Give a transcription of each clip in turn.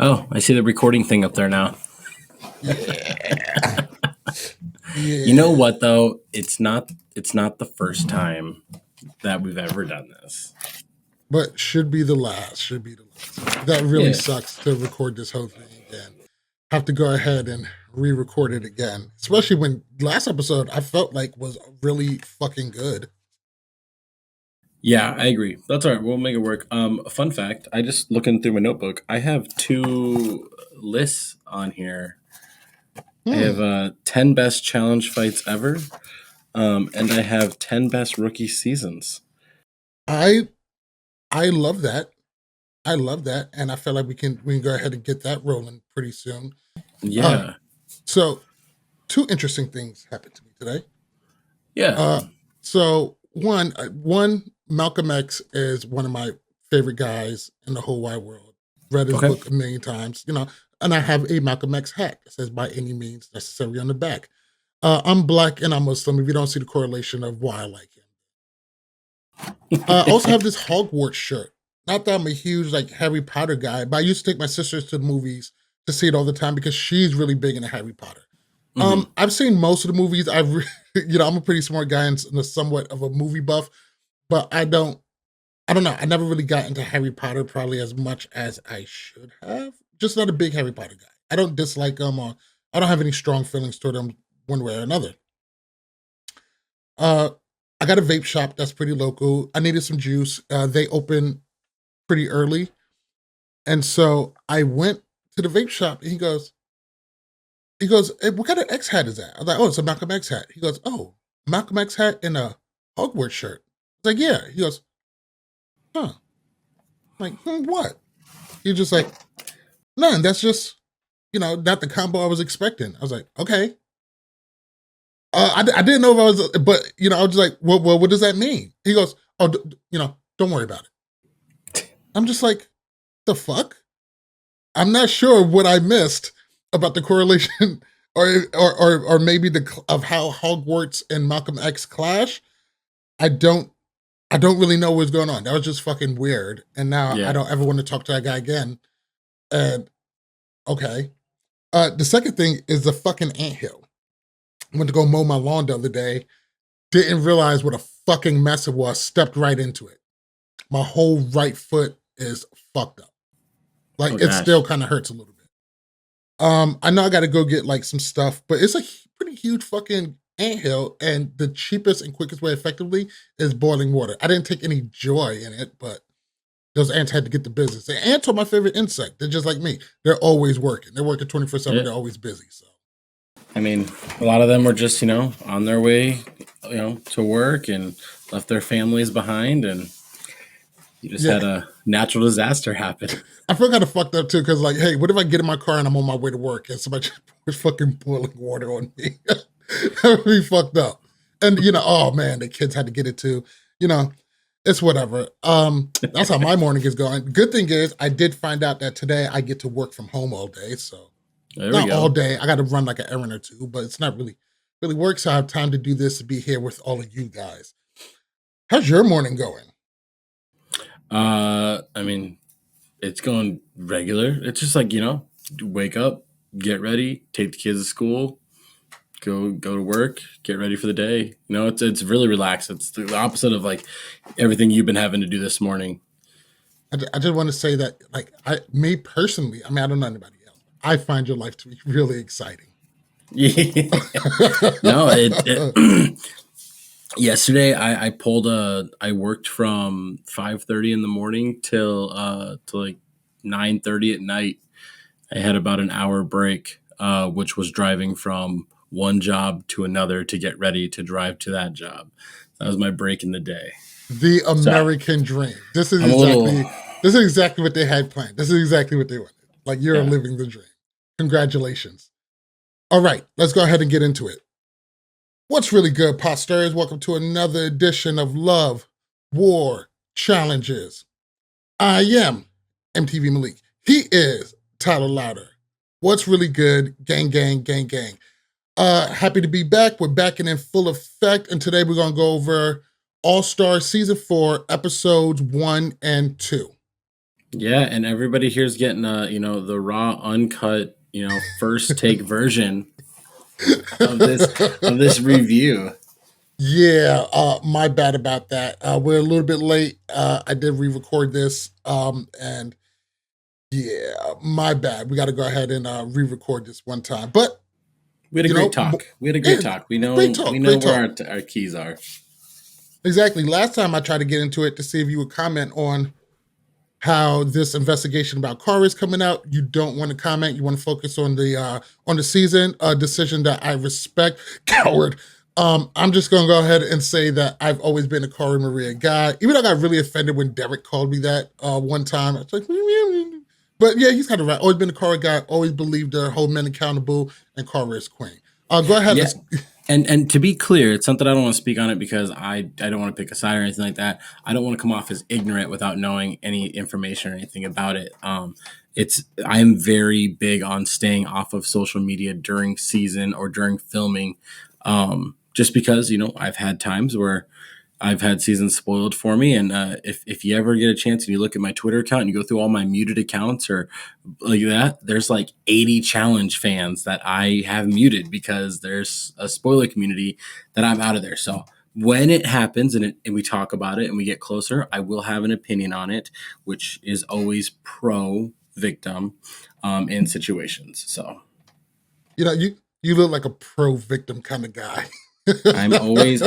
Oh, I see the recording thing up there now. Yeah. You know what though? It's not the first time that we've ever done this. But should be the last. That really sucks to record this whole thing again. Have to go ahead and re-record it again. Especially when last episode I felt like was really fucking good. Yeah, I agree. That's all right. We'll make it work. Fun fact, I just looking through my notebook, I have 2 lists on here. I have 10 best challenge fights ever. And I have 10 best rookie seasons. I love that. I love that. And I feel like we can go ahead and get that rolling pretty soon. Yeah. So 2 interesting things happened to me today. Yeah. So one Malcolm X is one of my favorite guys in the whole wide world. Read his book a million times, and I have a Malcolm X hat that says by any means necessary on the back. I'm black and I'm Muslim. If you don't see the correlation of why I like him. I also have this Hogwarts shirt. Not that I'm a huge Harry Potter guy, but I used to take my sisters to the movies to see it all the time because she's really big into Harry Potter. I've seen most of the movies. I'm a pretty smart guy and somewhat of a movie buff, but I don't know. I never really got into Harry Potter probably as much as I should have. Just not a big Harry Potter guy. I don't dislike them or I don't have any strong feelings toward them one way or another. I got a vape shop that's pretty local. I needed some juice. They open pretty early. And so I went to the vape shop and he goes, hey, what kind of X hat is that? I was like, oh, it's a Malcolm X hat. He goes, oh, Malcolm X hat and a Hogwarts shirt. I was like, yeah. He goes, huh. I'm like, what? He's just like, none. That's just, not the combo I was expecting. I was like, okay. I didn't know if I was, but, I was just like, well, what does that mean? He goes, oh, don't worry about it. I'm just like, the fuck? I'm not sure what I missed about the correlation or maybe of how Hogwarts and Malcolm X clash. I don't really know what's going on. That was just fucking weird. And now I don't ever want to talk to that guy again. And okay. The second thing is the fucking anthill. I went to go mow my lawn the other day. Didn't realize what a fucking mess it was. Stepped right into it. My whole right foot is fucked up. It still kind of hurts a little bit. I know I got to go get some stuff, but it's a pretty huge fucking anthill, and the cheapest and quickest way effectively is boiling water. I didn't take any joy in it, but those ants had to get the business. The ants are my favorite insect. They're just like me. They're always working. They're working 24/7. Yeah. They're always busy. So, I mean, a lot of them were just, on their way, to work and left their families behind, and you just had a natural disaster happen. I feel kind of fucked up too, because hey, what if I get in my car and I'm on my way to work and somebody just pours fucking boiling water on me? That would be fucked up. And oh man, the kids had to get it too. It's whatever. That's how my morning is going. Good thing is I did find out that today I get to work from home all day. So not all day. I got to run an errand or two, but it's not really work. So I have time to do this, to be here with all of you guys. How's your morning going? I mean, it's going regular. It's just wake up, get ready, take the kids to school, go to work, get ready for the day. It's really relaxed. It's the opposite of everything you've been having to do this morning. I just want to say that me personally, I don't know anybody else. I find your life to be really exciting. Yeah. No, yesterday I worked from 5:30 in the morning till 9:30 at night. I had about an hour break, which was driving from one job to another to get ready to drive to that job. That was my break in the day. The American dream. This is exactly what they had planned. This is exactly what they wanted. You're living the dream. Congratulations. All right, let's go ahead and get into it. What's really good, posters? Welcome to another edition of Love, War, Challenges. I am MTV Malik. He is Tyler Louder. What's really good? Gang, gang, gang, gang. Happy to be back. We're back and in full effect. And today we're going to go over All-Star Season 4, Episodes 1 and 2. Yeah, and everybody here's getting the raw, uncut, first take version of this review. Yeah, my bad about that. We're a little bit late. I did re-record this, and yeah, my bad. We got to go ahead and re-record this one time. But We had a you great know, talk. We had a great yeah, talk. We great know we talk, know great where talk. our keys are. Exactly. Last time I tried to get into it to see if you would comment on how this investigation about Kara is coming out. You don't want to comment. You want to focus on the season. A decision that I respect. Coward. I'm just gonna go ahead and say that I've always been a Kara Maria guy. Even though I got really offended when Derek called me that one time. I was like, but yeah, he's kind of right. Always been a Kara guy. Always believed her. Hold men accountable, and Kara is queen. Go ahead. Yeah, Let's. and to be clear, it's something I don't want to speak on it because I don't want to pick a side or anything like that. I don't want to come off as ignorant without knowing any information or anything about it. It's I'm very big on staying off of social media during season or during filming, just because I've had times where I've had seasons spoiled for me, and if you ever get a chance and you look at my Twitter account and you go through all my muted accounts or like that, there's like 80 challenge fans that I have muted because there's a spoiler community that I'm out of there. So when it happens and we talk about it and we get closer, I will have an opinion on it, which is always pro victim in situations. So You look like a pro victim kind of guy. I always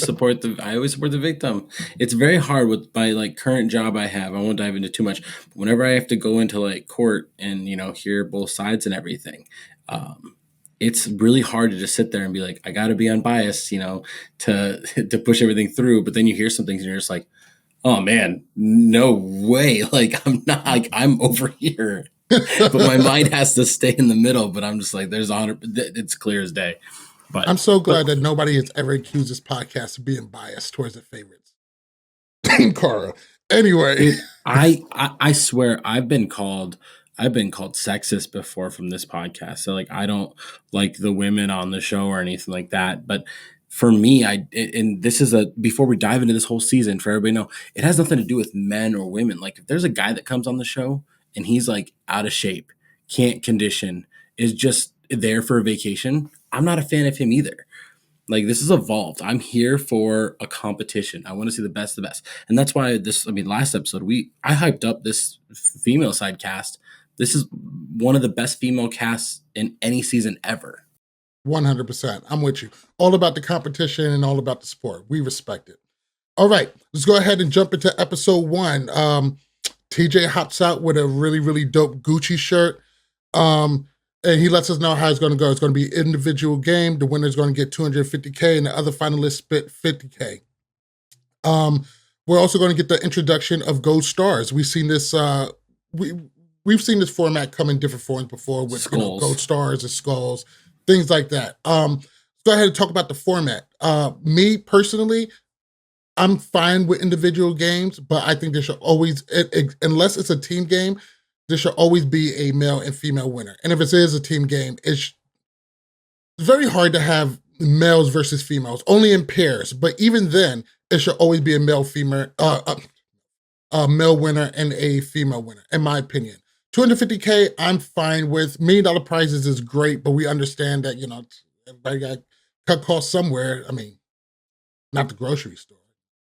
support the victim. It's very hard with my like current job I have. I won't dive into too much. Whenever I have to go into like court and hear both sides and everything, um, it's really hard to just sit there and be like, I got to be unbiased, to to push everything through. But then you hear some things and you're just like, oh man, no way! Like I'm over here, but my mind has to stay in the middle. But I'm just like, there's honor. It's clear as day. I'm But so but glad that nobody has ever accused this podcast of being biased towards the favorites. Team Cara. Anyway, dude, I swear I've been called sexist before from this podcast. So like I don't like the women on the show or anything like that. But for me, and this is a before we dive into this whole season, for everybody to know, it has nothing to do with men or women. Like if there's a guy that comes on the show and he's like out of shape, can't condition, is just there for a vacation, I'm not a fan of him either. Like this is evolved. I'm here for a competition. I want to see the best of the best. And that's why last episode I hyped up this female side cast. This is one of the best female casts in any season ever. 100%. I'm with you. All about the competition and all about the sport. We respect it. All right, let's go ahead and jump into episode one. TJ hops out with a really, really dope Gucci shirt. And he lets us know how it's going to go. It's going to be individual game. The winner's going to get 250K and the other finalists split 50K. We're also going to get the introduction of Gold Stars. We we've seen this format come in different forms before with Gold Skulls. Stars and Skulls, things like that. Let's go ahead and talk about the format. Me personally, I'm fine with individual games, but I think there should always, unless it's a team game, there should always be a male and female winner. And if it is a team game, it's very hard to have males versus females, only in pairs. But even then, it should always be a male winner and a female winner, in my opinion. 250K, I'm fine with. $1 million prizes is great, but we understand that everybody got cut costs somewhere. I mean, not the grocery store.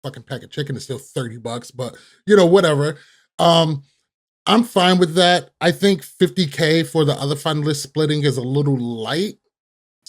Fucking pack of chicken is still $30, but whatever. I'm fine with that. I think 50K for the other finalists splitting is a little light.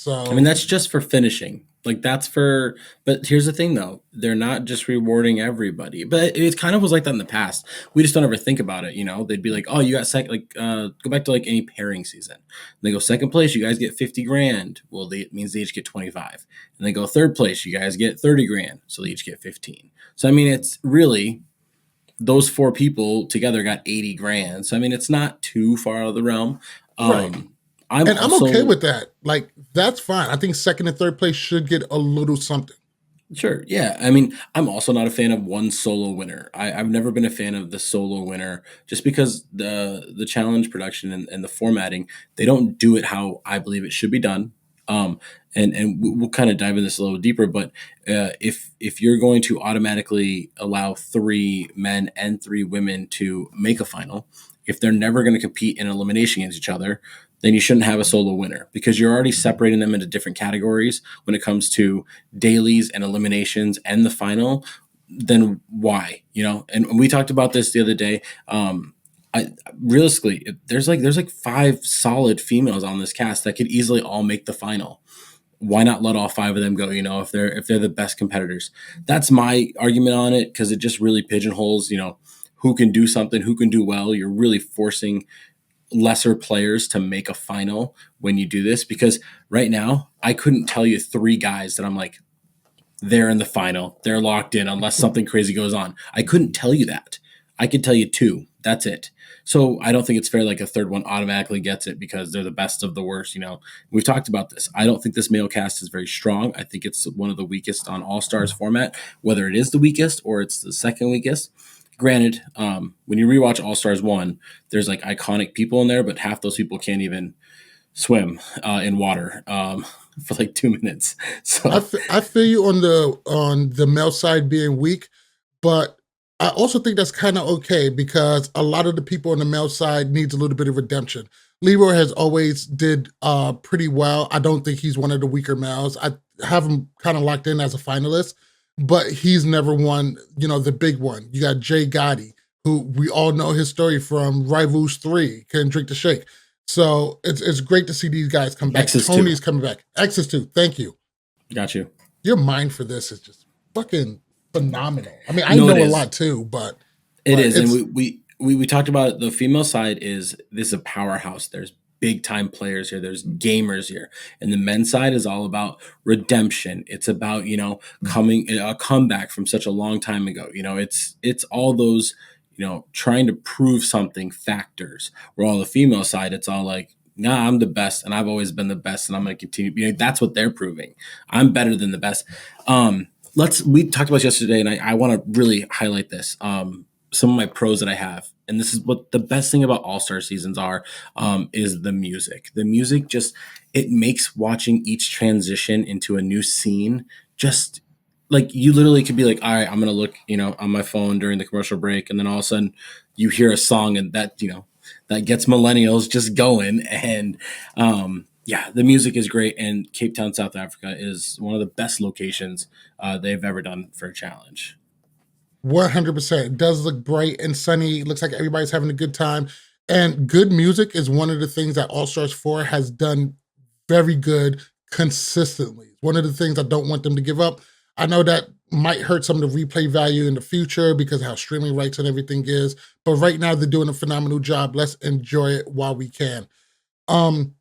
I mean, So that's just for finishing. Like that's for, but here's the thing though, they're not just rewarding everybody. But it kind of was like that in the past. We just don't ever think about it. They'd be like, oh, you got second, like, go back to like any pairing season. And they go second place, you guys get 50 grand. Well, it means they each get 25. And they go third place, you guys get 30 grand. So they each get 15. So I mean, it's really those four people together got 80 grand. So I mean, it's not too far out of the realm. right. Um, I'm And I'm okay also with that. Like, that's fine. I think second and third place should get a little something. Sure. Yeah. I mean, I'm also not a fan of one solo winner. I've never been a fan of the solo winner just because the challenge production and the formatting, they don't do it how I believe it should be done. And we'll kind of dive into this a little deeper. But if you're going to automatically allow 3 men and 3 women to make a final, if they're never going to compete in elimination against each other, then you shouldn't have a solo winner because you're already separating them into different categories when it comes to dailies and eliminations and the final. Then why? And we talked about this the other day. I realistically, there's like 5 solid females on this cast that could easily all make the final. Why not let all 5 of them go? If they're the best competitors. That's my argument on it because it just really pigeonholes. Who can do something, who can do well. You're really forcing lesser players to make a final when you do this because right now I couldn't tell you 3 guys that I'm like they're in the final. They're locked in unless something crazy goes on. I couldn't tell you that. I could tell you 2. That's it. So I don't think it's fair like a third one automatically gets it because they're the best of the worst. We've talked about this. I don't think this male cast is very strong. I think it's one of the weakest on All Stars format, whether it is the weakest or it's the second weakest. Granted, when you rewatch All Stars 1, there's like iconic people in there, but half those people can't even swim in water for like 2 minutes. So I feel you on the male side being weak, but I also think that's kind of okay because a lot of the people on the male side needs a little bit of redemption. Leroy has always did pretty well. I don't think he's one of the weaker males. I have him kind of locked in as a finalist, but he's never won, the big one. You got Jay Gotti, who we all know his story from Rivals 3, Couldn't Drink the Shake. So it's great to see these guys come back. X's Tony's 2. coming back. X's 2, thank you. Got you. Your mind for this is just fucking phenomenal. I mean, I No, it know a is. lot too, but It is, and it's we talked about it. The female side is this is a powerhouse. There's big time players here. There's gamers here, and the men's side is all about redemption. It's about coming a comeback from such a long time ago. It's all those trying to prove something factors. Where on the female side, it's all like. Nah, I'm the best, and I've always been the best, and I'm going to continue. That's what they're proving. I'm better than the best. We talked about this yesterday, and I want to really highlight this. Some of my pros that I have, and this is what the best thing about All Star seasons are, is the music. The music just it makes watching each transition into a new scene just like you literally could be like, all right, I'm gonna look, on my phone during the commercial break, and then all of a sudden you hear a song and that gets millennials just going, and yeah, the music is great, and Cape Town, South Africa is one of the best locations they've ever done for a challenge. 100%. It does look bright and sunny. It looks like everybody's having a good time. And good music is one of the things that All Stars 4 has done very good consistently. One of the things I don't want them to give up. I know that might hurt some of the replay value in the future because of how streaming rights and everything is. But right now they're doing a phenomenal job. Let's enjoy it while we can. Um,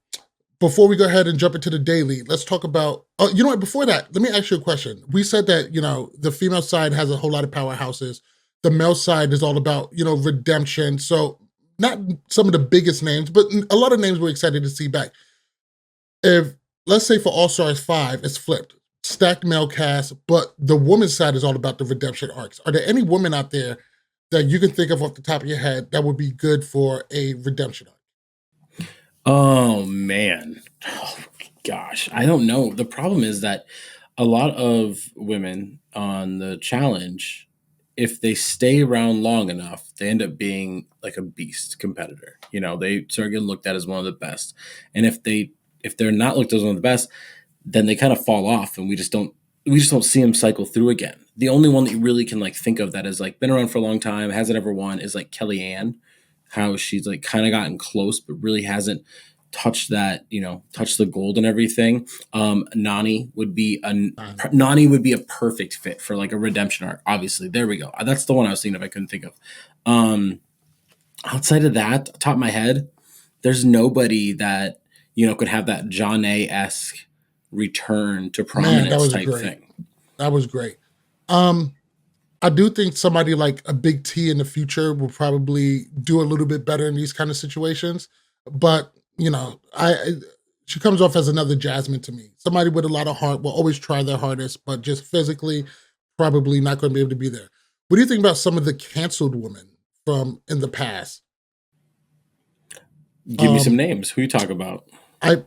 Before we go ahead and jump into the daily, let's talk about. Oh, you know what? Before that, let me ask you a question. We said that the female side has a whole lot of powerhouses. The male side is all about redemption. So not some of the biggest names, but a lot of names we're excited to see back. If let's say for All Stars 5, it's flipped, stacked male cast, but the women's side is all about the redemption arcs. Are there any women out there that you can think of off the top of your head that would be good for a redemption arc? Oh man. Oh gosh. I don't know. The problem is that a lot of women on the challenge, if they stay around long enough, they end up being like a beast competitor. They start getting looked at as one of the best. And if they're not looked at as one of the best, then they kind of fall off and we just don't see them cycle through again. The only one that you really can like think of that has like been around for a long time, hasn't ever won is like Kellyanne, how she's like kind of gotten close, but really hasn't touched the gold and everything. Nani would be a perfect fit for like a redemption arc. Obviously, there we go. That's the one I was thinking of. I couldn't think of. Um, Outside of that, top of my head, there's nobody that could have that John A esque return to Man, that prominence was type great. thing. That was great. Um, I do think somebody like a Big T in the future will probably do a little bit better in these kind of situations. But she comes off as another Jasmine to me. Somebody with a lot of heart will always try their hardest, but just physically, probably not going to be able to be there. What do you think about some of the canceled women from in the past? Give me some Um, names. Who you talk about? I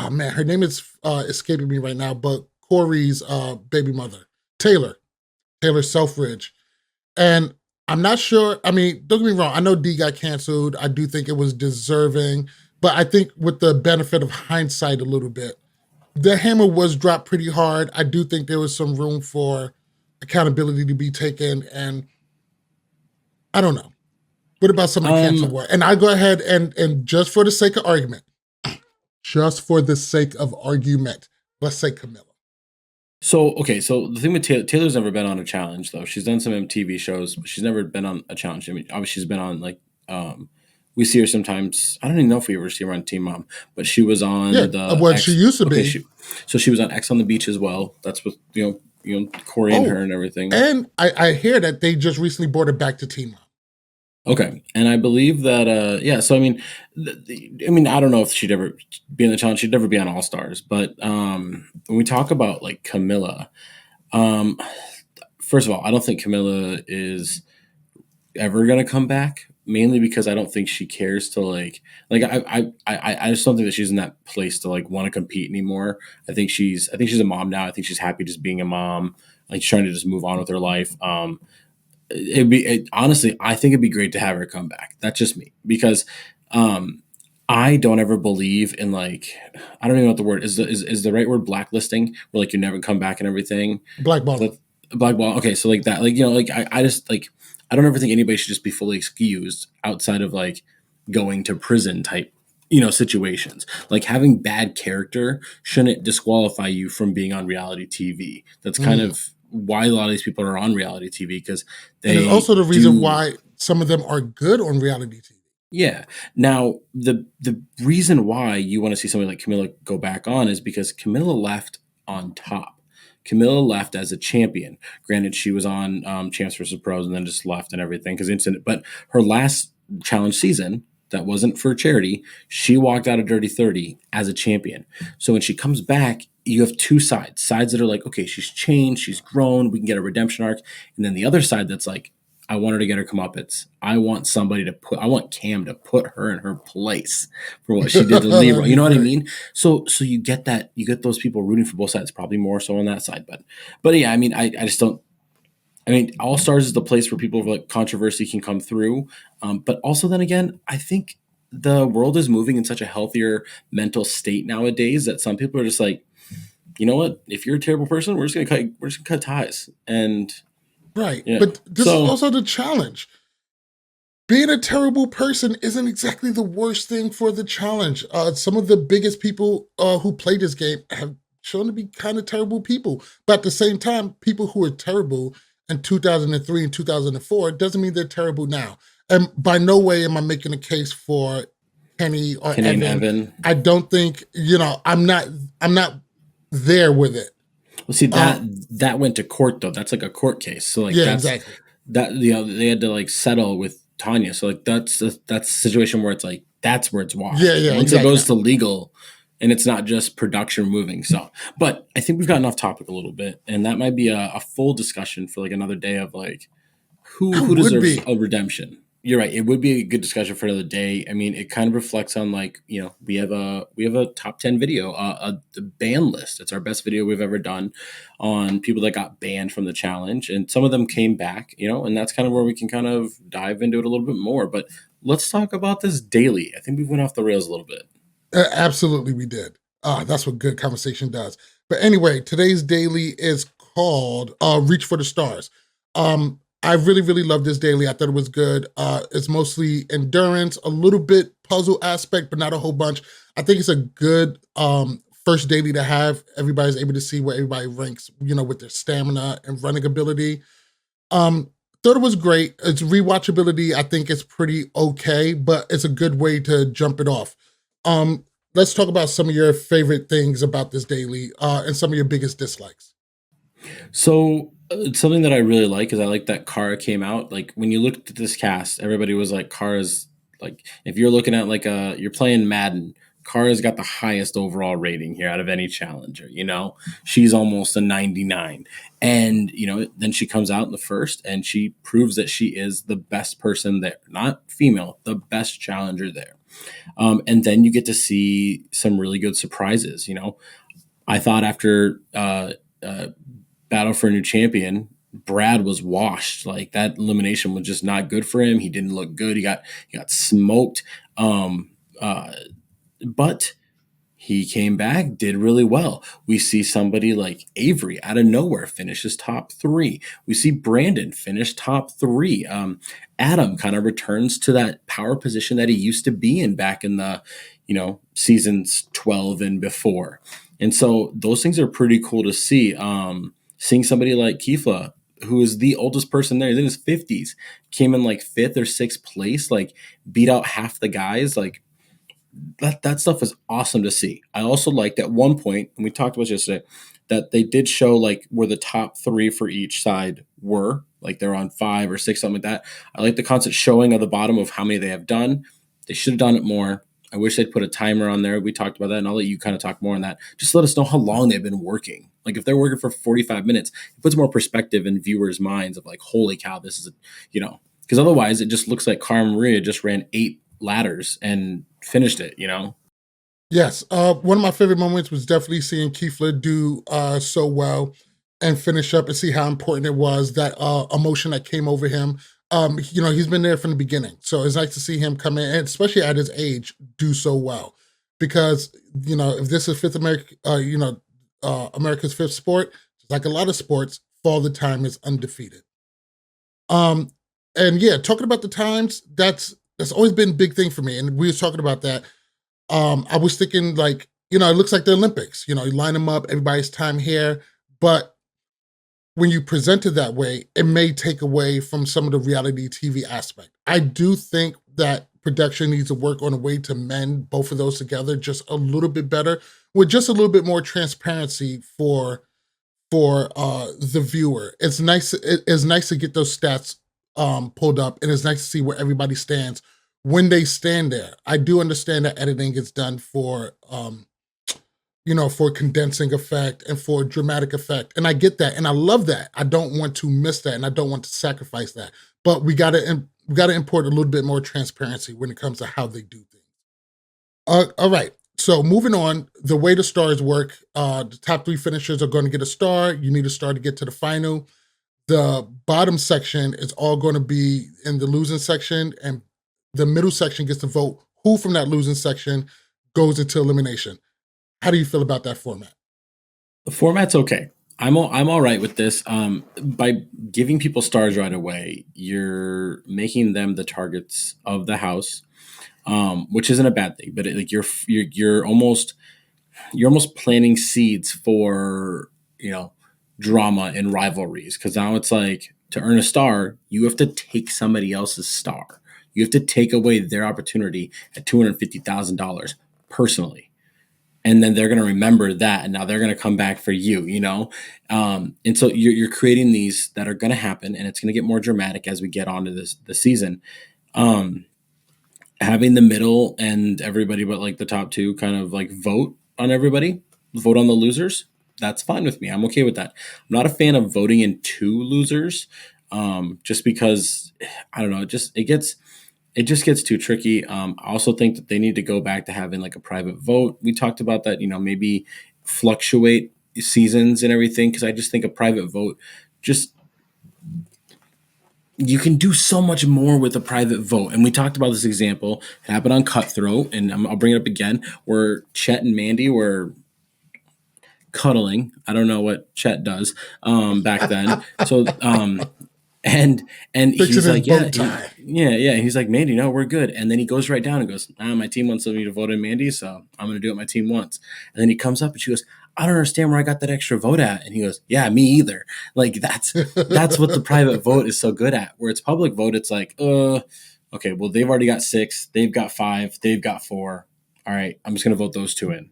oh man, her name is escaping me right now, but Corey's baby mother, Taylor, Taylor Selfridge. And I'm not sure. I mean, don't get me wrong. I know D got canceled. I do think it was deserving, but I think with the benefit of hindsight a little bit, the hammer was dropped pretty hard. I do think there was some room for accountability to be taken. And I don't know. What about some of the cancel Um, war? And I go ahead and just for the sake of argument, just for the sake of argument, let's say Camilla. so okay, so the thing with Taylor's never been on a challenge though. She's done some MTV shows, but she's never been on a challenge. I mean, obviously she's been on like we see her sometimes. I don't even know if we ever see her on Teen Mom, but she was Yeah, on the what she X. used to Okay, be. so she was on X on the Beach as well. That's with Corey and her Oh, and everything. and I hear that they just recently brought it back to Teen Mom. Okay, and I believe that yeah. So I mean, I mean, I don't know if she'd ever be in the challenge. She'd never be on All Stars, but when we talk about like Camilla, um, first of all, I don't think Camilla is ever gonna come back. Mainly because I don't think she cares to I just don't think that she's in that place to like want to compete anymore. I think she's a mom now. I think she's happy just being a mom, like trying to just move on with her life. Honestly, I think it'd be great to have her come back. That's just me because um, I don't ever believe in like I don't even know what the word is the right word blacklisting where like you never come back and everything. Blackballing. So, blackball. Okay, so like that, like like I just like I don't ever think anybody should just be fully excused outside of like going to prison type situations. Like having bad character shouldn't disqualify you from being on reality TV. That's kind Mm. of why a lot of these people are on reality TV because And it's they also the reason do. why some of them are good on reality TV. Yeah. Now the reason why you want to see somebody like Camilla go back on is because Camilla left on top. Camilla left as a champion. Granted, she was on Champs vs. Pros and then just left and everything because incident. But her last challenge season that wasn't for charity, she walked out of Dirty 30 as a champion. So when she comes back, you have two sides. Sides that are like, okay, she's changed, she's grown, we can get a redemption arc, and then the other side that's like, I want her to get her comeuppance. I want Cam to put her in her place for what she did to That'd Leroy. You be know what I great. mean? So you get that, you get those people rooting for both sides, probably more so on that side. But yeah, I mean, I just don't, I mean, All Stars is the place where people of like controversy can come through. But also then again, I think the world is moving in such a healthier mental state nowadays that some people are just like, you know what? If you're a terrible person, we're just gonna cut ties. And Right. yeah. But this is So also the challenge. Being a terrible person isn't exactly the worst thing for the challenge. Some of the biggest people who play this game have shown to be kind of terrible people. But at the same time, people who are terrible in 2003 and 2004 doesn't mean they're terrible now. And by no way am I making a case for Kenny or Kenny and Evan. Evan. I don't think, I'm not there with it. Well, see Uh, that went to court though. That's like a court case. So like yeah, exactly. that they had to like settle with Tanya. So like that's a situation where it's like that's where it's Yeah, washed. yeah, Once it exactly. goes to legal, and it's not just production moving. So, but I think we've gotten off topic a little bit, and that might be a full discussion for like another day of like It who would deserves be. a redemption. You're right. It would be a good discussion for another day. I mean, it kind of reflects on like we have a top 10 video, a ban list. It's our best video we've ever done on people that got banned from the challenge, and some of them came back. And that's kind of where we can kind of dive into it a little bit more. But let's talk about this daily. I think we went off the rails a little bit. Absolutely, we did. That's what good conversation does. But anyway, today's daily is called Reach for the Stars. I really, really love this daily. I thought it was good. It's mostly endurance, a little bit puzzle aspect, but not a whole bunch. I think it's a good first daily to have. Everybody's able to see where everybody ranks, with their stamina and running ability. Um, Thought it was great. Its rewatchability, I think, is pretty okay, but it's a good way to jump it off. Um, let's talk about some of your favorite things about this daily, and some of your biggest dislikes. So something that I really like is I like that Kara came out. Like when you looked at this cast, everybody was like Kara's like if you're looking at like you're playing Madden Kara's got the highest overall rating here out of any challenger. She's almost a 99. And, then she comes out in the first and she proves that she is the best person there, not female, the best challenger there. And then you get to see some really good surprises. I thought after Battle for a New Champion, Brad was washed. Like that elimination was just not good for him. He didn't look good. He got smoked. But he came back, did really well. We see somebody like Avery out of nowhere finishes top 3. We see Brandon finish top 3. Adam kind of returns to that power position that he used to be in back in the, seasons 12 and before. And so those things are pretty cool to see. Seeing somebody like Kifla, who is the oldest person there, he's in his 50s, came in like 5th or 6th place, like beat out half the guys, like that stuff is awesome to see. I also liked at one point, and we talked about this yesterday, that they did show like where the top 3 for each side were, like they're on 5 or 6, something like that. I like the constant showing of the bottom of how many they have done. They should have done it more. I wish they'd put a timer on there. We talked about that, and I'll let you kind of talk more on that. Just let us know how long they've been working. Like if they're working for 45 minutes, it puts more perspective in viewers' minds of like, holy cow, this is, because otherwise it just looks like Cara Maria just ran 8 ladders and finished it. Yes. One of my favorite moments was definitely seeing Kifla do so well and finish up and see how important it was, that emotion that came over him. He's been there from the beginning. So it's nice to see him come in, and especially at his age, do so well. Because, if this is fifth America, America's fifth sport, like a lot of sports, fall the time is undefeated. And yeah, talking about the times, that's always been a big thing for me. And we were talking about that. I was thinking like, it looks like the Olympics, you line them up, everybody's time here. But when you present it that way, it may take away from some of the reality TV aspect. I do think that production needs to work on a way to mend both of those together just a little bit better, with just a little bit more transparency for the viewer. It's nice. It's nice to get those stats pulled up, and it's nice to see where everybody stands when they stand there. I do understand that editing gets done for for condensing effect and for dramatic effect. And I get that. And I love that. I don't want to miss that. And I don't want to sacrifice that. But we gotta import a little bit more transparency when it comes to how they do things. All right. So moving on, the way the stars work, the top 3 finishers are going to get a star. You need a star to get to the final. The bottom section is all going to be in the losing section, and the middle section gets to vote who from that losing section goes into elimination. How do you feel about that format? The format's okay. I'm all right with this. By giving people stars right away, you're making them the targets of the house, which isn't a bad thing. But you're almost planting seeds for drama and rivalries, because now it's like, to earn a star, you have to take somebody else's star. You have to take away their opportunity at $250,000 personally. And then they're going to remember that, and now they're going to come back for you, and so you're creating these that are going to happen, and it's going to get more dramatic as we get onto the season. Having the middle and everybody but like the top 2 kind of like vote on everybody, vote on the losers, that's fine with me. I'm okay with that. I'm not a fan of voting in 2 losers, just because I don't know, it just gets too tricky. I also think that they need to go back to having like a private vote. We talked about that, maybe fluctuate seasons and everything, because I just think a private vote, you can do so much more with a private vote. And we talked about this example. It happened on Cutthroat, and I'll bring it up again, where Chet and Mandy were cuddling. I don't know what Chet does back then. So and he's like, yeah. He's like, Mandy, no, we're good. And then he goes right down and goes, my team wants me to vote in Mandy, so I'm going to do what my team wants. And then he comes up and she goes, I don't understand where I got that extra vote at. And he goes, yeah, me either. Like that's what the private vote is so good at. Where it's public vote, it's like, okay, well, they've already got 6, they've got 5, they've got 4. All right, I'm just going to vote those 2 in.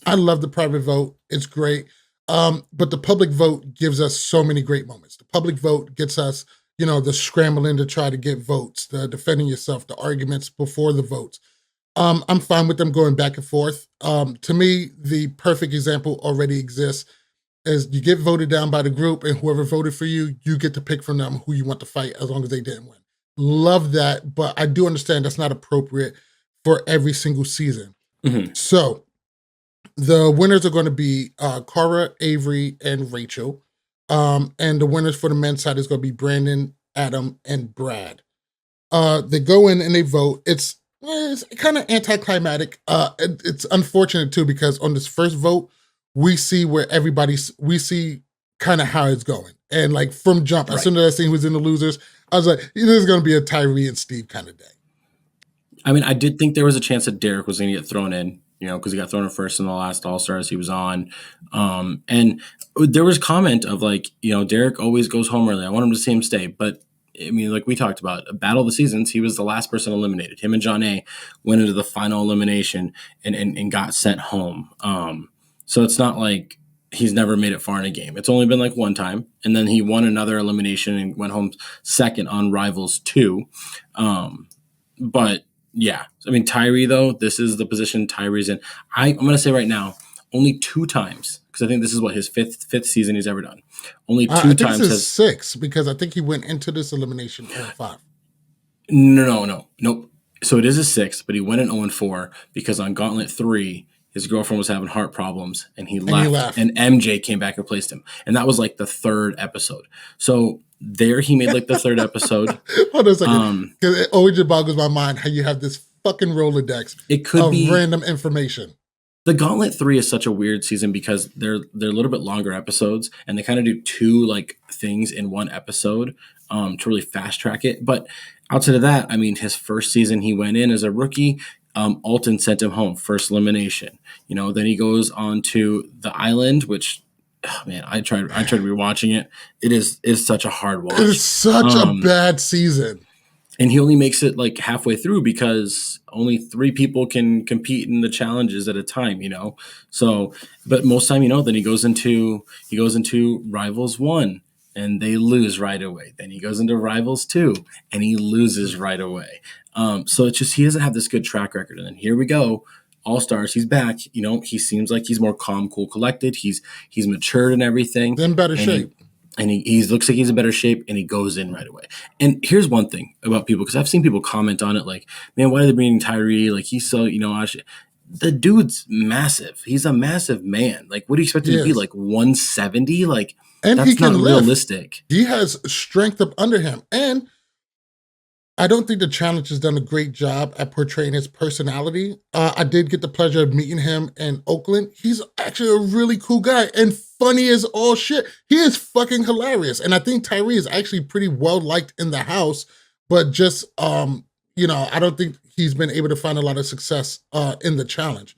I love the private vote. It's great. But the public vote gives us so many great moments. The public vote gets us, the scrambling to try to get votes, the defending yourself, the arguments before the votes. I'm fine with them going back and forth. To me, the perfect example already exists. Is you get voted down by the group, and whoever voted for you, you get to pick from them who you want to fight as long as they didn't win. Love that, but I do understand that's not appropriate for every single season. Mhm. So the winners are going to be Cara, Avery, and Rachel. And the winners for the men's side is going to be Brandon, Adam, and Brad. They go in and they vote. It's kind of anticlimactic. It's unfortunate too because on this first vote, we see kind of how it's going, and like from jump, as Right. soon as I seen who was in the losers, I was like, this is going to be a Tyree and Steve kind of day. I mean, I did think there was a chance that Derek was going to get thrown in, because he got thrown in first in the last All Stars he was on. And there was comment of like, Derek always goes home early. I want him to see him stay. But I mean, like we talked about, a Battle of the Seasons, he was the last person eliminated. Him and John A went into the final elimination and got sent home. So it's not like he's never made it far in a game. It's only been like one time. And then he won another elimination and went home second on Rivals 2. But yeah, I mean, Tyree, though, this is the position Tyree's in. I'm going to say right now, only 2 times, because I think this is what his fifth season he's ever done. Only I two think this times is has 6 because I think he went into this elimination 0-5. nope. So it is a 6, but he went in 0-4 because on Gauntlet 3, his girlfriend was having heart problems and he left, and MJ came back and replaced him, and that was like the 3rd episode. So there he made like the 3rd episode. Hold on a second, because it always just boggles my mind how you have this fucking Rolodex It could of be random information. The Gauntlet 3 is such a weird season because they're a little bit longer episodes and they kind of do 2 like things in one episode to really fast track it. But outside of that, I mean, his first season he went in as a rookie. Alton sent him home, first elimination. Then he goes on to the island, which man, I tried rewatching it. It's such a hard watch. It's such a bad season. And he only makes it like halfway through because only 3 people can compete in the challenges at a time, So, but most time, then he goes into Rivals 1 and they lose right away. Then he goes into Rivals 2 and he loses right away. So it's just he doesn't have this good track record. And then here we go, All Stars. He's back. He seems like he's more calm, cool, collected. He's matured and everything. In better shape. And he looks like he's in better shape, and he goes in right away. And here's one thing about people, because I've seen people comment on it like, man, why are they bringing Tyree? Like, he's so, the dude's massive. He's a massive man. Like, what do you expect him to be? Like 170? Like, and that's not realistic. He has strength up under him. And I don't think the challenge has done a great job at portraying his personality. I did get the pleasure of meeting him in Oakland. He's actually a really cool guy and funny as all shit. He is fucking hilarious. And I think Tyree is actually pretty well liked in the house, but just, I don't think he's been able to find a lot of success in the challenge.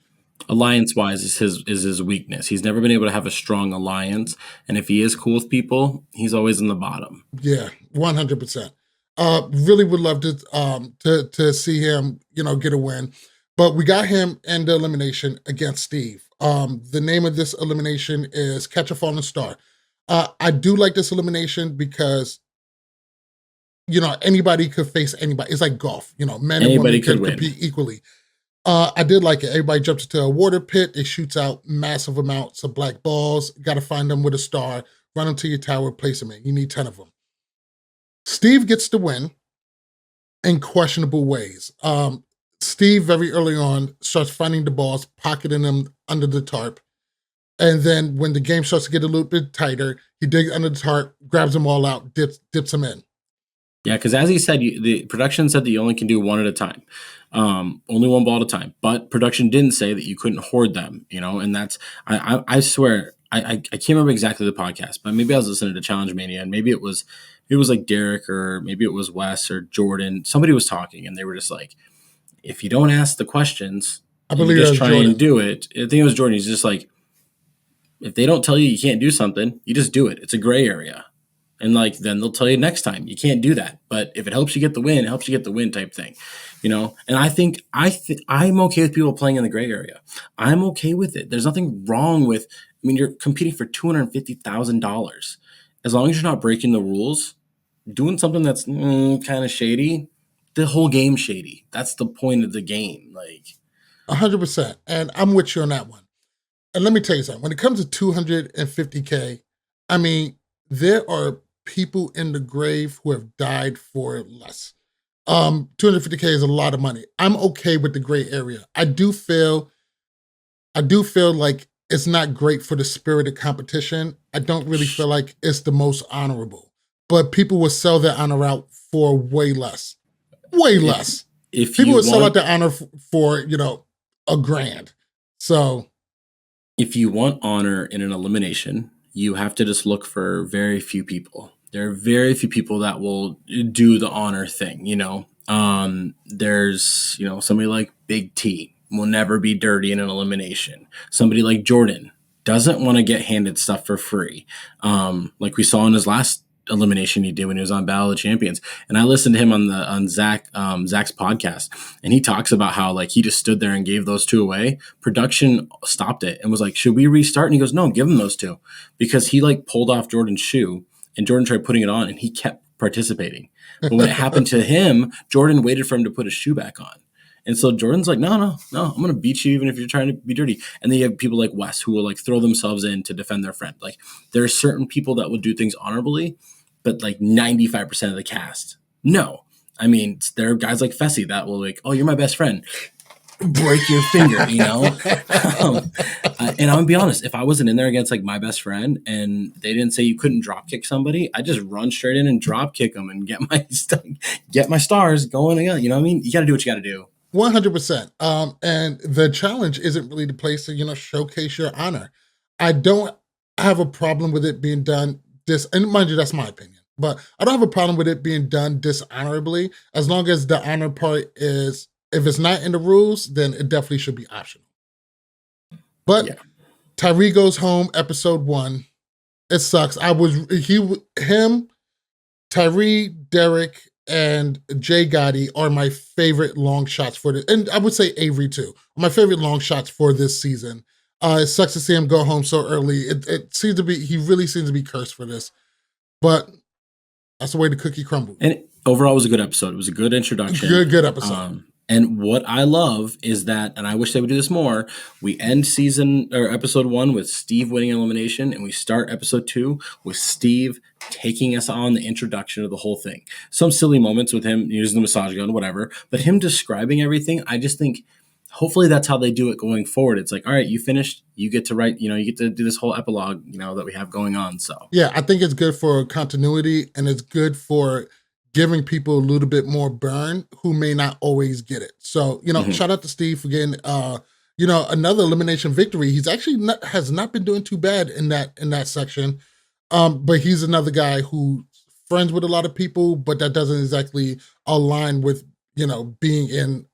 Alliance-wise is his weakness. He's never been able to have a strong alliance. And if he is cool with people, he's always in the bottom. Yeah, 100%. Really would love to see him, get a win. But we got him in the elimination against Steve. The name of this elimination is Catch a Falling Star. I do like this elimination because, anybody could face anybody. It's like golf, men and women can compete equally. I did like it. Everybody jumps into a water pit. It shoots out massive amounts of black balls. Got to find them with a star, run them to your tower, place them in. You need 10 of them. Steve gets the win in questionable ways. Steve, very early on, starts finding the balls, pocketing them under the tarp. And then when the game starts to get a little bit tighter, he digs under the tarp, grabs them all out, dips them in. Yeah, because as he said, the production said that you only can do one at a time. Only one ball at a time. But production didn't say that you couldn't hoard them, and that's, I swear, I can't remember exactly the podcast, but maybe I was listening to Challenge Mania, and maybe it was like Derek, or maybe it was Wes or Jordan. Somebody was talking, and they were just like, if you don't ask the questions, I believe you just try Jordan. and do it. I think it was Jordan. He's just like, if they don't tell you you can't do something, you just do it. It's a gray area. And like, then they'll tell you next time you can't do that. But if it helps you get the win, it helps you get the win type thing, And I think I'm okay with people playing in the gray area. I'm okay with it. There's nothing wrong with. I mean, you're competing for $250,000. As long as you're not breaking the rules, doing something that's kind of shady, the whole game shady. That's the point of the game. Like 100%. And I'm with you on that one. And let me tell you something. When it comes to 250K, I mean, there are people in the grave who have died for less. 250K is a lot of money. I'm okay with the gray area. I do feel like it's not great for the spirit of competition. I don't really feel like it's the most honorable. But people will sell their honor out for way less. Way if less. if People you would sell out want their honor for, $1,000. So if you want honor in an elimination, you have to just look for very few people. There are very few people that will do the honor thing, you know. There's, somebody like Big T will never be dirty in an elimination. Somebody like Jordan doesn't want to get handed stuff for free. Like we saw in his last elimination he did when he was on Battle of the Champions. And I listened to him on Zach's podcast, and he talks about how like he just stood there and gave those two away. Production stopped it and was like, "Should we restart?" And he goes, "No, give him those two," because he like pulled off Jordan's shoe, and Jordan tried putting it on, and he kept participating. But when it happened to him, Jordan waited for him to put his shoe back on. And so Jordan's like, no, I'm going to beat you even if you're trying to be dirty. And then you have people like Wes who will like throw themselves in to defend their friend. Like there are certain people that will do things honorably, but like 95% of the cast, no. I mean, there are guys like Fessy that will like, "Oh, you're my best friend." Break your finger, and I'm gonna be honest, if I wasn't in there against like my best friend and they didn't say you couldn't drop kick somebody, I just run straight in and drop kick them and get my stars going again. You know what I mean? You got to do what you got to do. 100%. And the challenge isn't really the place to, showcase your honor. I don't have a problem with it being done and mind you, that's my opinion, but I don't have a problem with it being done dishonorably as long as the honor part is, if it's not in the rules, then it definitely should be optional. But Yeah. Tyree goes home, episode 1. It sucks. Tyree, Derek, and Jay Gotti are my favorite long shots for this, and I would say Avery too. My favorite long shots for this season. It sucks to see him go home so early. It seems to be, he really seems to be cursed for this, but that's the way the cookie crumbled. And overall, it was a good episode. It was a good introduction. Good episode. And what I love is that, and I wish they would do this more, we end episode 1 with Steve winning elimination, and we start episode 2 with Steve taking us on the introduction of the whole thing. Some silly moments with him using the massage gun, whatever, but him describing everything, I just think hopefully that's how they do it going forward. It's like, all right, you finished, you get to write, you get to do this whole epilogue, that we have going on. So yeah, I think it's good for continuity, and it's good for giving people a little bit more burn who may not always get it. So, shout out to Steve for getting, another elimination victory. He's actually has not been doing too bad in that section. But he's another guy who's friends with a lot of people, but that doesn't exactly align with, being in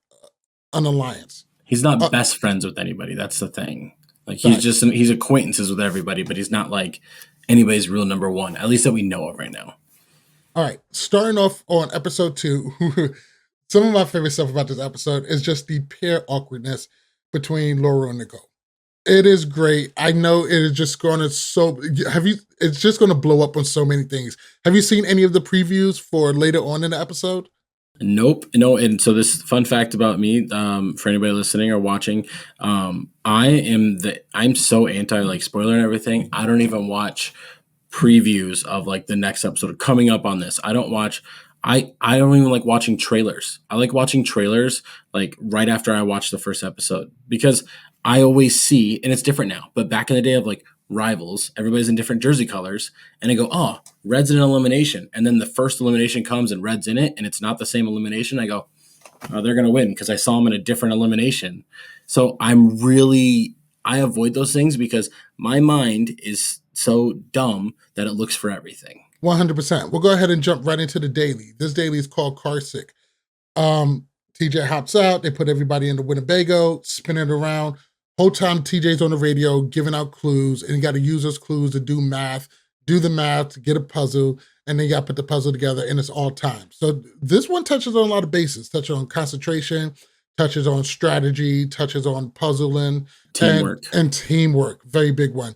an alliance. He's not best friends with anybody. That's the thing. Like he's acquaintances with everybody, but he's not like anybody's real number one, at least that we know of right now. All right, starting off on episode 2, some of my favorite stuff about this episode is just the pair awkwardness between Laura and Nicole. It is great. I know it is just going to it's just going to blow up on so many things. Have you seen any of the previews for later on in the episode? Nope. No. And so this fun fact about me, for anybody listening or watching, I'm so anti like spoiler and everything. I don't even watch previews of like the next episode coming up on this. I don't even like watching trailers. I like watching trailers like right after I watch the first episode, because I always see, and it's different now, but back in the day of like Rivals, everybody's in different jersey colors, and I go, "Oh, Red's in an elimination," and then the first elimination comes and Red's in it, and it's not the same elimination. I go, "Oh, they're gonna win," because I saw them in a different elimination. So I avoid those things because my mind is so dumb that it looks for everything. 100%. We'll go ahead and jump right into the daily. This daily is called Car Sick. TJ hops out. They put everybody in the Winnebago, spin it around. Whole time TJ's on the radio giving out clues, and you got to use those clues to do the math to get a puzzle, and then you got to put the puzzle together, and it's all time. So this one touches on a lot of bases, touches on concentration, touches on strategy, touches on puzzling, teamwork. and teamwork. Very big one.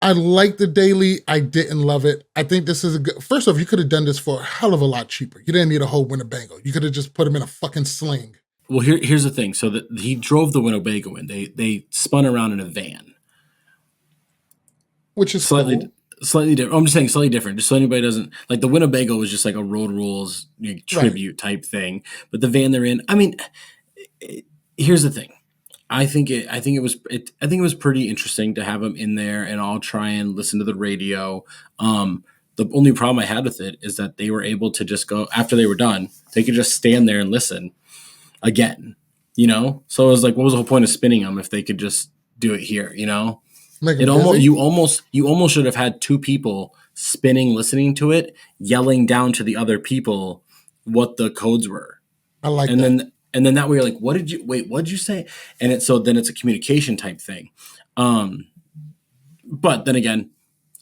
I like the daily. I didn't love it. I think this is a good. First off, you could have done this for a hell of a lot cheaper. You didn't need a whole Winnebago. You could have just put him in a fucking sling, Well, here's the thing. So that he drove the Winnebago in. They spun around in a van. which is Slightly cool. slightly different. I'm just saying slightly different, just so anybody doesn't like the Winnebago was just like a road rules Right. tribute type thing. But the van they're in, I mean, here's the thing. I think it was pretty interesting to have them in there and all try and listen to the radio. The only problem I had with it is that they were able to just go after they were done. They could just stand there and listen again, So it was like, what was the whole point of spinning them if they could just do it here, Make It him almost busy. you almost should have had two people spinning, listening to it, yelling down to the other people what the codes were, I like and that. then that way you're like, what did you say? And then it's a communication type thing. Um, but then again,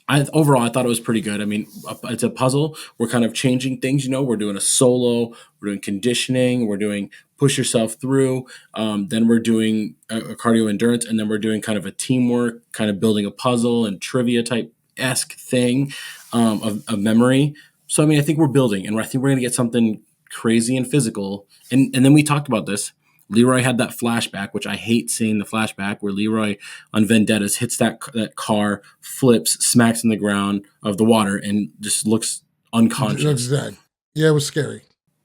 I thought it was pretty good. I mean, it's a puzzle. We're kind of changing things. We're doing a solo. We're doing conditioning. We're doing push yourself through. Then we're doing a cardio endurance, and then we're doing kind of a teamwork, kind of building a puzzle and trivia type esque thing of memory. So I mean, I think we're building, and I think we're going to get something crazy and physical. And then we talked about this. Leroy had that flashback, which I hate seeing the flashback where Leroy on Vendettas hits that car, flips, smacks in the ground of the water, and just looks That's unconscious. that. Yeah, it was scary.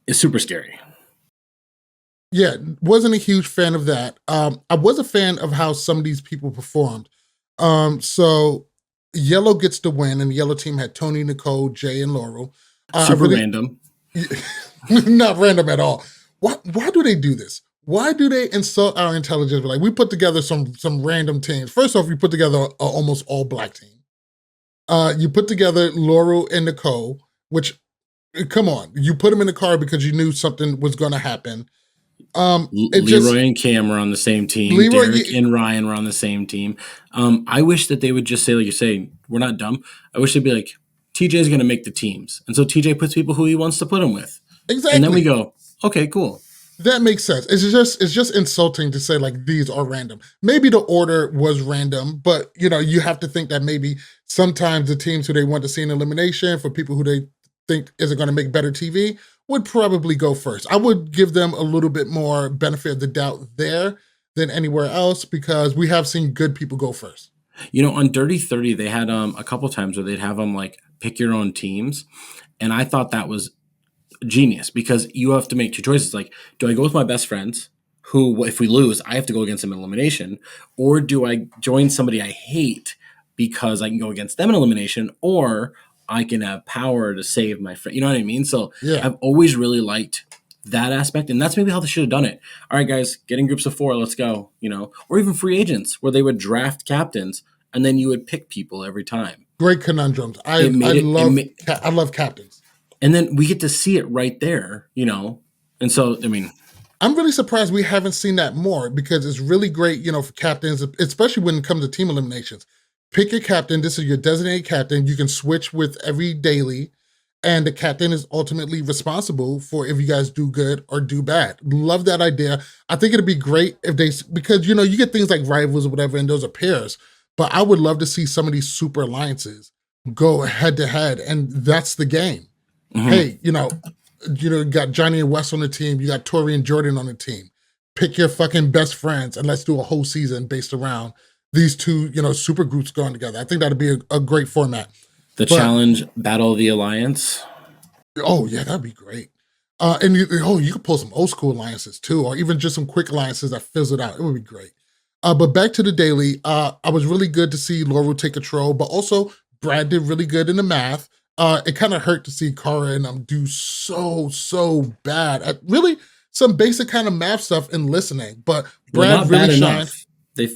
It's super scary. Yeah, wasn't a huge fan of that. I was a fan of how some of these people performed. So Yellow gets the win, and the Yellow team had Tony, Nicole, Jay, and Laurel. I Super really random. not random at all. Why do they do this? Why do they insult our intelligence? Like we put together some random teams. First off, you put together a almost all black team. You put together Laurel and Nicole, which come on, you put them in the car because you knew something was going to happen. It just Leroy and Cam were on the same team. Leroy. Derek and Ryan were on the same team. I wish that they would just say, like you say, we're not dumb. I wish they'd be like, TJ's going to make the teams. And so TJ puts people who he wants to put them with. And then we Exactly. go, okay, cool. That makes sense. It's just insulting to say like these are random. Maybe the order was random, but you have to think that maybe sometimes the teams who they want to see in elimination for people who they think isn't going to make better TV would probably go first. I would give them a little bit more benefit of the doubt there than anywhere else because we have seen good people go first. On Dirty 30, they had a couple times where they'd have them like pick your own teams. And I thought that was genius because you have to make two choices. Like, do I go with my best friends who, if we lose, I have to go against them in elimination? Or do I join somebody I hate because I can go against them in elimination? Or I can have power to save my friend. You know what I mean? So Yeah, I've always really liked that aspect. And that's maybe how they should have done it. All right, guys, get in groups of 4. Let's go. Or even free agents where they would draft captains and then you would pick people every time. great conundrums. It made it, it ma- I love captains. and then we get to see it right there. And so, I mean, I'm really surprised we haven't seen that more because it's really great, for captains, especially when it comes to team eliminations. Pick your captain. This is your designated captain. You can switch with every daily, and the captain is ultimately responsible for if you guys do good or do bad. Love that idea. I think it'd be great if because you get things like rivals or whatever, and those are pairs. But I would love to see some of these super alliances go head to head, and that's the game. mhm. Hey, you got Johnny and Wes on the team. You got Tori and Jordan on the team. Pick your fucking best friends and let's do a whole season based around these two, super groups going together. I think that'd be a great format. The But challenge battle of the alliance. oh yeah, that'd be great. And you could pull some old school alliances too, or even just some quick alliances that fizzled out. It would be great. But back to the daily, I was really good to see Laurel take control, but also Brad did really good in the math. It kind of hurt to see Cara and do so bad at really some basic kind of math stuff and listening. But Well, Brad not bad really shined. enough.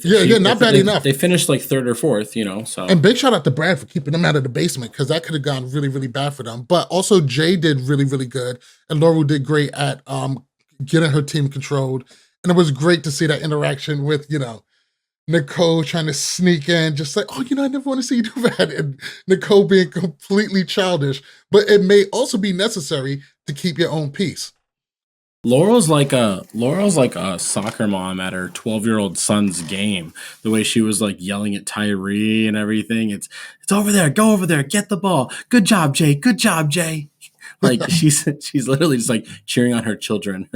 Yeah, not bad enough. They finished like third or fourth. So And big shout out to Brad for keeping them out of the basement because that could have gone really, really bad for them. But also Jay did really, really good, and Laurel did great at getting her team controlled. And it was great to see that interaction with Nicole trying to sneak in, just like, oh, I never want to see you do that. And Nicole being completely childish. But it may also be necessary to keep your own peace. Laurel's like a soccer mom at her 12-year-old son's game. The way she was like yelling at Tyree and everything. It's over there. Go over there. Get the ball. Good job, Jay. Good job, Jay. Like she's literally just like cheering on her children.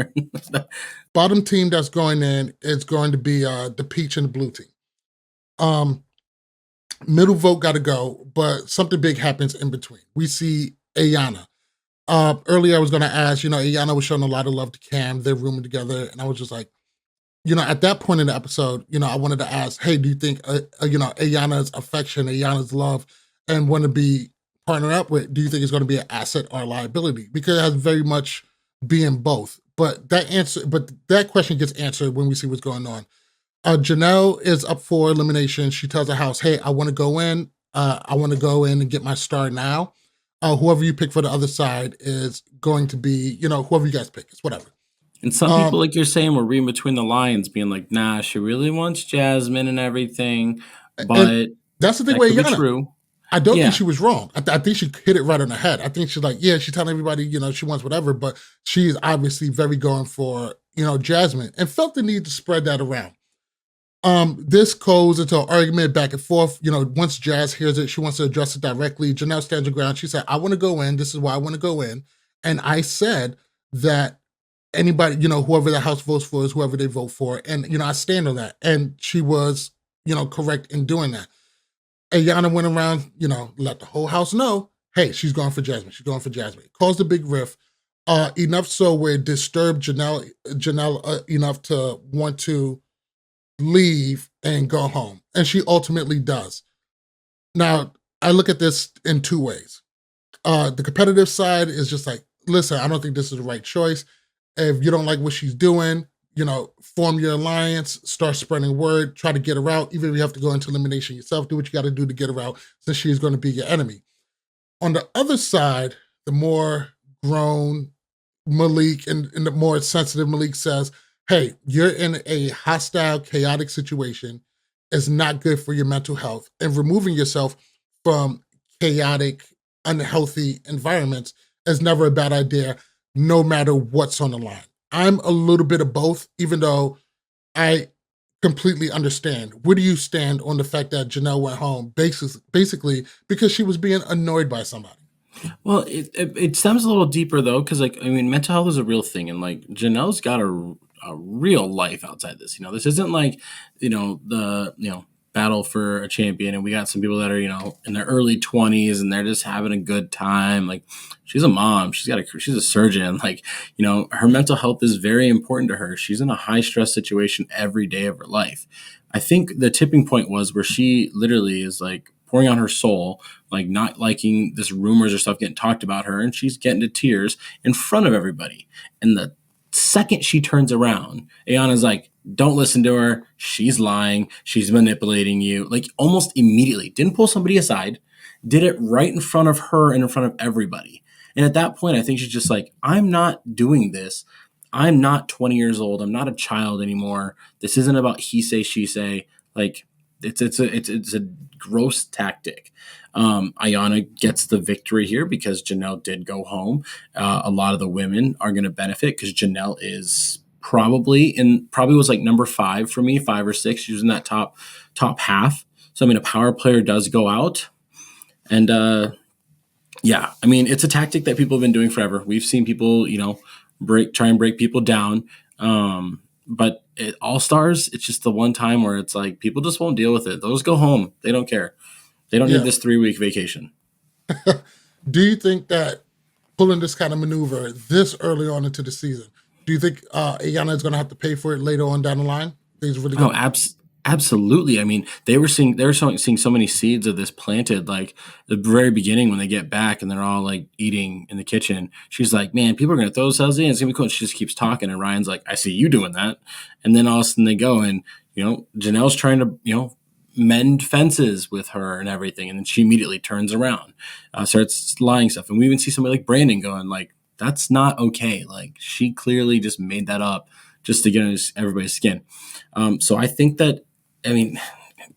Bottom team that's going in is going to be the peach and the blue team. Um, Middle vote got to go, but something big happens in between. We see Ayana. Earlier, I was going to ask, Ayana was showing a lot of love to Cam. They're rooming together, and I was just like, at that point in the episode, I wanted to ask, hey, do you think, Ayana's affection, Ayana's love, and want to be partnered up with, do you think it's going to be an asset or a liability? Because it has very much being both. But that question gets answered when we see what's going on. Janelle is up for elimination. She tells the house, hey, I want to go in. I want to go in and get my star now. Whoever you pick for the other side is going to be, whoever you guys pick. It's whatever. And some people, Um, like you're saying, were reading between the lines, being like, "Nah, she really wants Jasmine and everything," and but that's the thing that with could be Yana. true. I don't think Yeah, she was wrong. I think she hit it right on the head. I think she's like, yeah, she's telling everybody, she wants whatever, but she's obviously very going for, Jasmine, and felt the need to spread that around. This goes into an argument back and forth. Once Jazz hears it, she wants to address it directly. Janelle stands her ground. She said, I want to go in. This is why I want to go in. And I said that anybody, whoever the house votes for is whoever they vote for. And, I stand on that. And she was, correct in doing that. Ayana went around, let the whole house know, hey, she's going for Jasmine. She's going for Jasmine. It caused a big rift. Enough so where it disturbed Janelle enough to want to leave and go home. And she ultimately does. Now, I look at this in two ways. The competitive side is just like, listen, I don't think this is the right choice. If you don't like what she's doing, form your alliance, start spreading word, try to get her out. Even if you have to go into elimination yourself, do what you got to do to get her out, since she's going to be your enemy. On the other side, the more grown Malik and the more sensitive Malik says, hey, you're in a hostile, chaotic situation. It's not good for your mental health. And removing yourself from chaotic, unhealthy environments is never a bad idea, no matter what's on the line. I'm a little bit of both, even though I completely understand. Where do you stand on the fact that Janelle went home basically because she was being annoyed by somebody? well, it stems a little deeper though, because like I mean, mental health is a real thing, and like Janelle's got a real life outside this. This isn't like the battle for a champion, and we got some people that are in their early 20s and they're just having a good time. Like she's a mom, she's a surgeon. Like her mental health is very important to her. She's in a high stress situation every day of her life. I think the tipping point was where she literally is like pouring on her soul, like not liking this rumors or stuff getting talked about her, and she's getting to tears in front of everybody. And the second she turns around, Ayana's like, don't listen to her. She's lying. She's manipulating you. Like almost immediately. Didn't pull somebody aside. Did it right in front of her and in front of everybody. And at that point, I think she's just like, I'm not doing this. I'm not 20 years old. I'm not a child anymore. This isn't about he say, she say. Like it's a gross tactic. Ayana gets the victory here because Janelle did go home. A lot of the women are going to benefit because Janelle is probably was like number 5 for me, 5 or 6. She was in that top half. So I mean, a power player does go out, and yeah, I mean, it's a tactic that people have been doing forever. We've seen people, try and break people down. But All Stars, it's just the one time where it's like people just won't deal with it. They'll just go home. They don't care. They don't need Yeah. this 3-week vacation. Do you think that pulling this kind of maneuver this early on into the season, do you think Ayana is going to have to pay for it later on down the line? Things really Oh, going to. absolutely. I mean, seeing so many seeds of this planted. Like the very beginning when they get back and they're all like eating in the kitchen. She's like, "Man, people are gonna throw themselves in. It's gonna be cool." And she just keeps talking, and Ryan's like, "I see you doing that." And then all of a sudden they go, and Janelle's trying to mend fences with her and everything, and then she immediately turns around, starts lying stuff, and we even see somebody like Brandon going like, "That's not okay." Like she clearly just made that up just to get under everybody's skin. So I think that, I mean,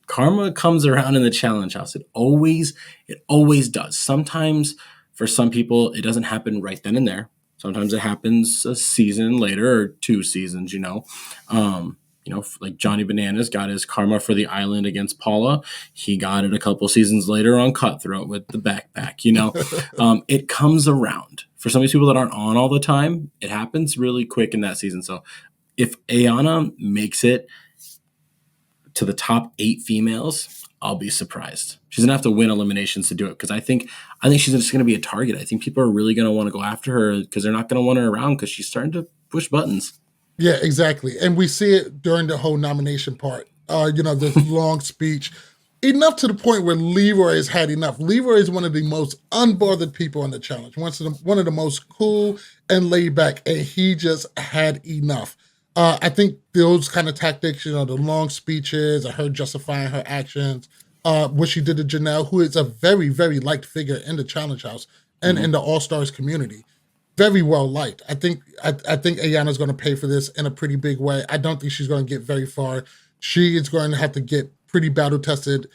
karma comes around in the challenge house. It always does. Sometimes for some people, it doesn't happen right then and there. Sometimes it happens a season later or 2 seasons. Like Johnny Bananas got his karma for the island against Paula. He got it a couple seasons later on Cutthroat with the backpack. It comes around. For some of these people that aren't on all the time, it happens really quick in that season. So if Ayana makes it to the top 8 females, I'll be surprised. She's gonna have to win eliminations to do it because I think she's just gonna be a target. I think people are really gonna want to go after her because they're not gonna want her around because she's starting to push buttons. Yeah, exactly. And we see it during the whole nomination part. This long speech, enough to the point where Leroy has had enough. Leroy is one of the most unbothered people on the challenge, one of the most cool and laid back, and he just had enough. I think those kind of tactics, the long speeches, her justifying her actions, what she did to Janelle, who is a very, very liked figure in the challenge house and in the All Stars community. Very well liked. I think Ayana's going to pay for this in a pretty big way. I don't think she's going to get very far. She is going to have to get pretty battle tested.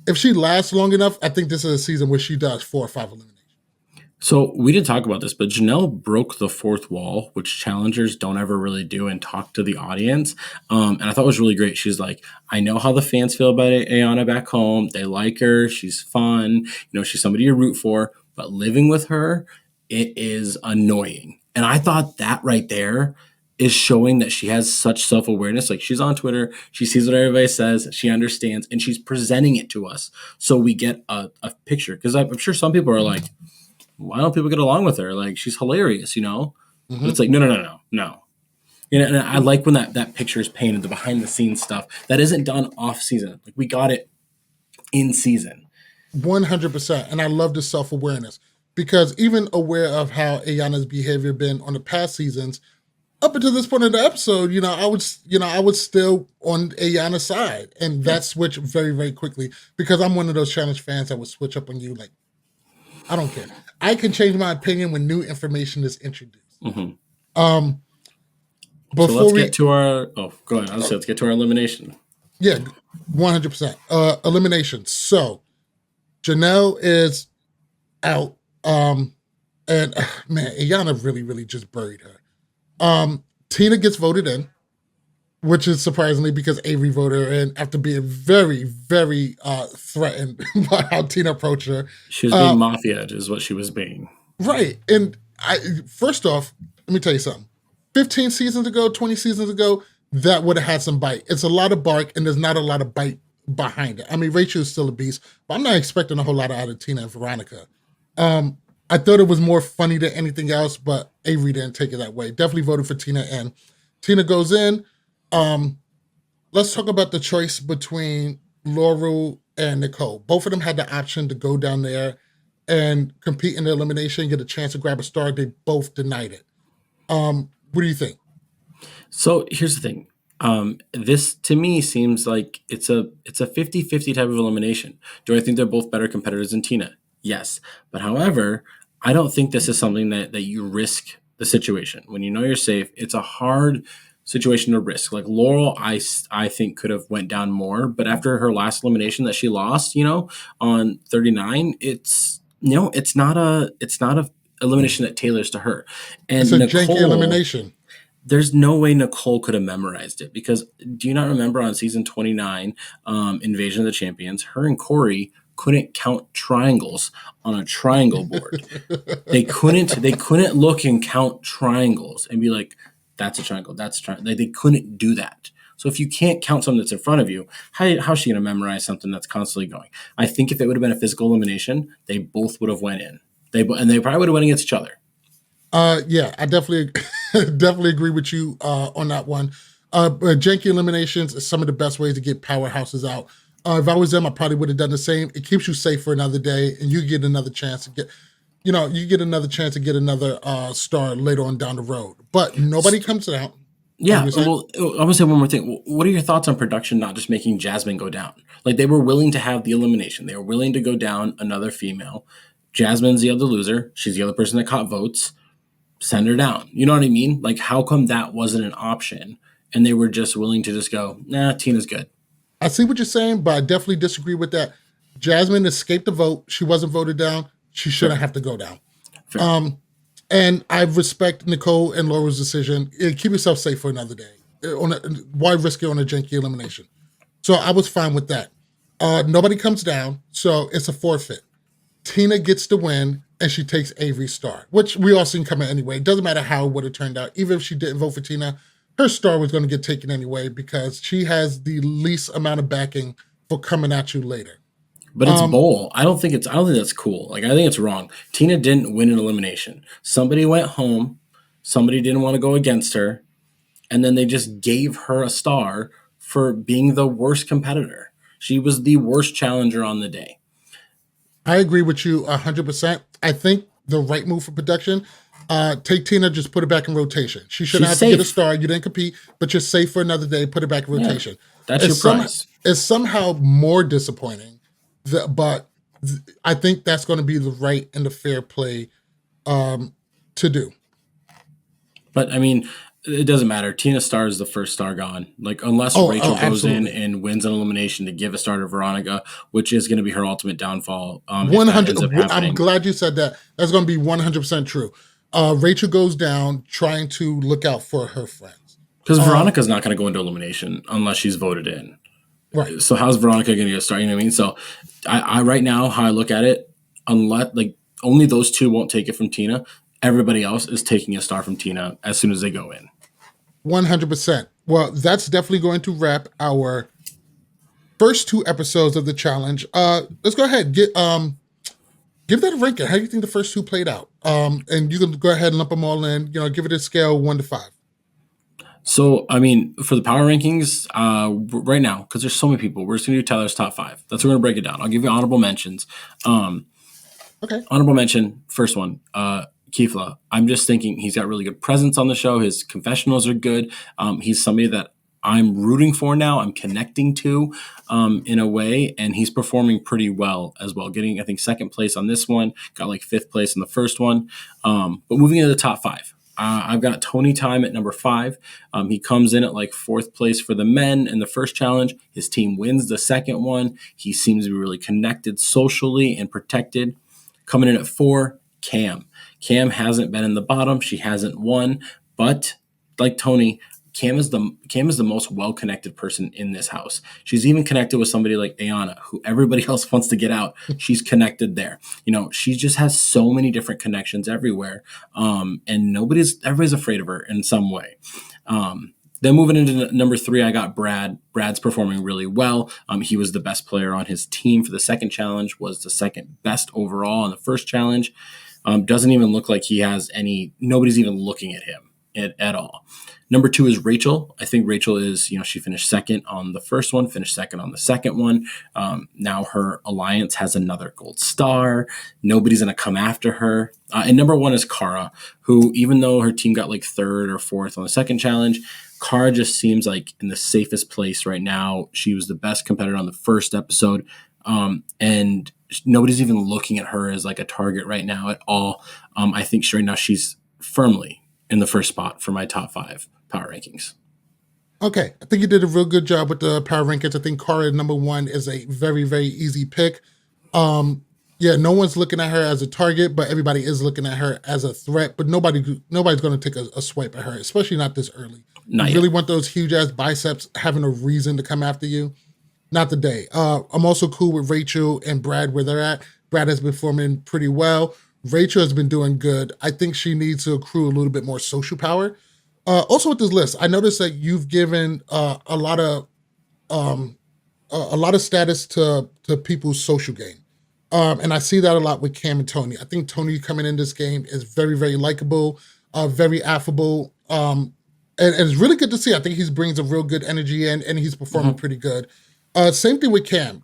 If she lasts long enough, I think this is a season where she does 4 or 5 eliminations. So we didn't talk about this, but Janelle broke the fourth wall, which challengers don't ever really do, and talk to the audience. And I thought it was really great. She's like, I know how the fans feel about Ayana back home. They like her. She's fun. She's somebody you root for. But living with her, it is annoying. And I thought that right there is showing that she has such self-awareness. Like, she's on Twitter, she sees what everybody says, she understands, and she's presenting it to us. So we get a picture. Because I'm sure some people are like, why don't people get along with her? Like, she's hilarious, But it's like, no. And I like when that picture is painted, the behind the scenes stuff that isn't done off season. Like, we got it in season. 100%. And I love the self-awareness because even aware of how Ayana's behavior been on the past seasons, up until this point in the episode, I was still on Ayana's side, and that switched very, very quickly because I'm one of those challenge fans that would switch up on you. Like, I don't care. I can change my opinion when new information is introduced. So let's get to our. Oh, go ahead. Let's get to our elimination. Yeah, 100%. Elimination. So Janelle is out. Man, Ayana really, really just buried her. Tina gets voted in, which is surprisingly because Avery voted her in after being very, very threatened by how Tina approached her. She was being mafia'd is what she was being. Right. And first off, let me tell you something. 15 seasons ago, 20 seasons ago, that would have had some bite. It's a lot of bark, and there's not a lot of bite behind it. I mean, Rachel is still a beast, but I'm not expecting a whole lot out of Tina and Veronica. I thought it was more funny than anything else, but Avery didn't take it that way. Definitely voted for Tina in. Tina goes in. Let's talk about the choice between Laurel and Nicole. Both of them had the option to go down there and compete in the elimination, get a chance to grab a star. They both denied it. What do you think? So here's the thing. This to me seems like it's a 50-50 type of elimination. Do I think they're both better competitors than Tina? Yes. But however, I don't think this is something that you risk the situation. When you know you're safe, it's a hard situation to risk. Like Laurel, I think could have went down more, but after her last elimination that she lost, on 39, it's not a elimination that tailors to her. And It's a Nicole, janky elimination. there's no way Nicole could have memorized it because do you not remember on season 29, Invasion of the Champions, her and Corey couldn't count triangles on a triangle board. They couldn't look and count triangles and be like, that's a triangle, that's a triangle. They couldn't do that. So if you can't count something that's in front of you, how's she going to memorize something that's constantly going? I think if it would have been a physical elimination, they both would have went in. They probably would have went against each other. Yeah, I definitely definitely agree with you on that one. But janky eliminations is some of the best ways to get powerhouses out. If I was them, I probably would have done the same. It keeps you safe for another day, and you get another chance to get, another star later on down the road. But nobody comes out. Yeah, well, I'm gonna say one more thing. What are your thoughts on production not just making Jasmine go down? Like they were willing to have the elimination. They were willing to go down another female. Jasmine's the other loser. She's the other person that caught votes. Send her down. You know what I mean? Like, how come that wasn't an option? And they were just willing to just go, nah, Tina's good. I see what you're saying, but I definitely disagree with that. Jasmine escaped the vote. She wasn't voted down. She shouldn't have to go down. And I respect Nicole and Laura's decision. Keep yourself safe for another day. Why risk it on a janky elimination? So I was fine with that. Nobody comes down, so it's a forfeit. Tina gets the win, and she takes Avery's star, which we all seen coming anyway. It doesn't matter how it would have turned out. Even if she didn't vote for Tina, her star was going to get taken anyway because she has the least amount of backing for coming at you later. But it's bowl. I don't think that's cool. Like, I think it's wrong. Tina didn't win an elimination. Somebody went home. Somebody didn't want to go against her, and then they just gave her a star for being the worst competitor. She was the worst challenger on the day. I agree with you 100%. I think the right move for production, take Tina, just put it back in rotation. She shouldn't She's have to get a safe. star. You didn't compete, but you're safe for another day. Put it back in rotation. That's your prize. It's somehow more disappointing, but I think that's going to be the right and the fair play to do. But I mean, it doesn't matter. Tina Star is the first star gone. Like, unless Rachel goes in absolutely. and wins an elimination to give a star to Veronica, which is going to be her ultimate downfall. If that 100. ends up I'm happening. glad you said that. That's going to be 100% true. Rachel goes down trying to look out for her friends. Because Veronica's not going to go into elimination unless she's voted in. Right. So how's Veronica going to get a star? You know what I mean? So I right now, how I look at it, unless like only those two won't take it from Tina. Everybody else is taking a star from Tina as soon as they go in. 100%. Well, that's definitely going to wrap our first two episodes of the challenge. Let's go ahead. Give that a ranking. How do you think the first two played out? And you can go ahead and lump them all in. Give it a scale 1 to 5. So, I mean, for the power rankings, right now, because there's so many people, we're just going to do Tyler's top 5. That's what we're going to break it down. I'll give you honorable mentions. Okay. Honorable mention, first one, Kifla. I'm just thinking he's got really good presence on the show. His confessionals are good. He's somebody that I'm rooting for now. I'm connecting to in a way, and he's performing pretty well as well. Getting, I think, second place on this one. Got like fifth place in the first one. But moving into the top 5. I've got Tony Time at number 5. He comes in at like 4th place for the men in the first challenge. His team wins the second one. He seems to be really connected socially and protected. Coming in at 4, Cam. Cam hasn't been in the bottom. She hasn't won. But like Tony, Cam is the most well-connected person in this house. She's even connected with somebody like Ayana, who everybody else wants to get out. She's connected there. She just has so many different connections everywhere. And everybody's afraid of her in some way. Then moving into number 3, I got Brad. Brad's performing really well. He was the best player on his team for the second challenge, was the second best overall in the first challenge. Doesn't even look like he has nobody's even looking at him at all. Number 2 is Rachel. I think Rachel is, she finished second on the first one, finished second on the second one. Now her alliance has another gold star. Nobody's going to come after her. And number 1 is Cara, who, even though her team got like 3rd or 4th on the second challenge, Cara just seems like in the safest place right now. She was the best competitor on the first episode. And nobody's even looking at her as like a target right now at all. I think right now she's firmly in the first spot for my top 5 power rankings. Okay. I think you did a real good job with the power rankings. I think Cara number 1 is a very, very easy pick. No one's looking at her as a target, but everybody is looking at her as a threat. But nobody's going to take a swipe at her, especially not this early. Not you yet. really want those huge ass biceps having a reason to come after you. Not today. I'm also cool with Rachel and Brad where they're at. Brad has been performing pretty well. Rachel has been doing good. I think she needs to accrue a little bit more social power. Also with this list, I noticed that you've given a lot of status to people's social game. And I see that a lot with Cam and Tony. I think Tony coming in this game is very, very likable, very affable. And it's really good to see. I think he brings a real good energy in, and he's performing pretty good. Same thing with Cam.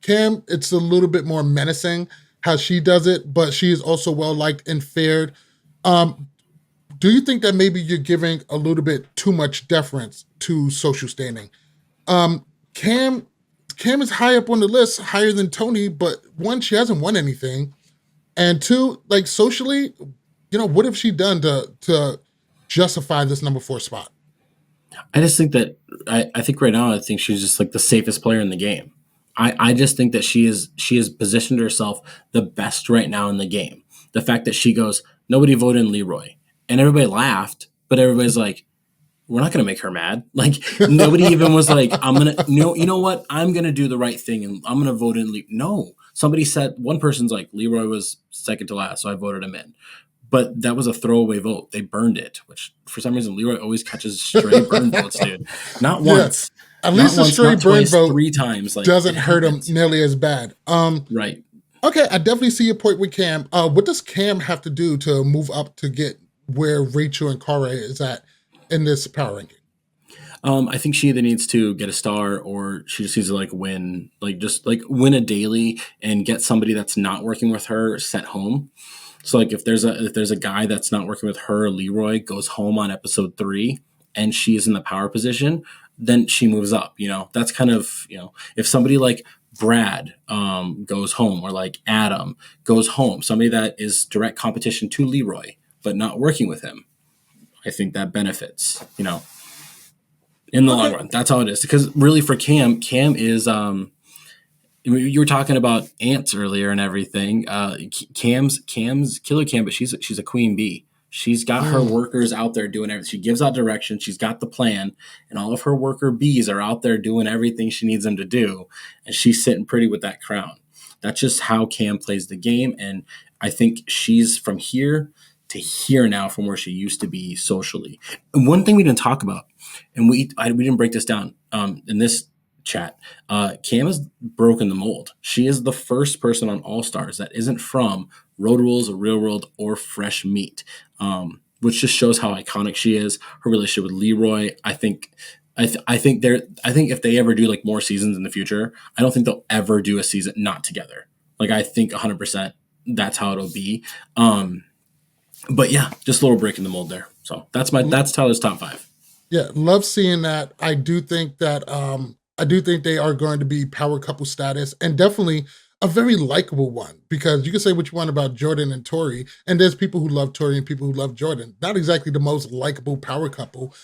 Cam, it's a little bit more menacing how she does it, but she is also well-liked and feared. Do you think that maybe you're giving a little bit too much deference to social standing? Cam is high up on the list, higher than Tony, but 1, she hasn't won anything. And 2, like socially, what have she done to justify this number 4 spot? I just think that I think right now I think she's just like the safest player in the game. I just think that she has positioned herself the best right now in the game. The fact that she goes, Nobody voted in Leroy, and everybody laughed. But everybody's like, we're not going to make her mad. Like nobody even was like, I'm going to, no, you know what? I'm going to do the right thing and I'm going to vote in. No, somebody said, one person's like, Leroy was second to last, so I voted him in. But that was a throwaway vote. They burned it, which for some reason Leroy always catches stray burn votes, dude. Not Yeah. once, At not least the once, stray not burn twice, vote three times. Like doesn't it hurt him happens. nearly as bad. Right. Okay, I definitely see your point with Cam. What does Cam have to do to move up to get where Rachel and Cara is at in this power ranking? I think she either needs to get a star or she just needs to like win, like just like win a daily and get somebody that's not working with her sent home. So like if there's a guy that's not working with her, Leroy goes home on episode 3 and she's in the power position, then she moves up. That's kind of if somebody like Brad goes home or like Adam goes home, somebody that is direct competition to Leroy but not working with him, I think that benefits. In the long Okay. run, that's how it is. Because really, for Cam is you were talking about ants earlier and everything. Cam's killer Cam, but she's a queen bee. She's got her Mm. workers out there doing everything. She gives out direction. She's got the plan, and all of her worker bees are out there doing everything she needs them to do. And she's sitting pretty with that crown. That's just how Cam plays the game, and I think she's from here to here now from where she used to be socially. And one thing we didn't talk about, and we didn't break this down in this chat. Cam has broken the mold. She is the first person on All Stars that isn't from Road Rules, Real World, or Fresh Meat, which just shows how iconic she is. Her relationship with Leroy, I think. I think if they ever do like more seasons in the future, I don't think they'll ever do a season not together. Like I think 100% that's how it'll be. But yeah, just a little break in the mold there. So that's Tyler's top 5. Yeah, love seeing that. I do think they are going to be power couple status and definitely a very likable one because you can say what you want about Jordan and Tori, and there's people who love Tori and people who love Jordan. Not exactly the most likable power couple.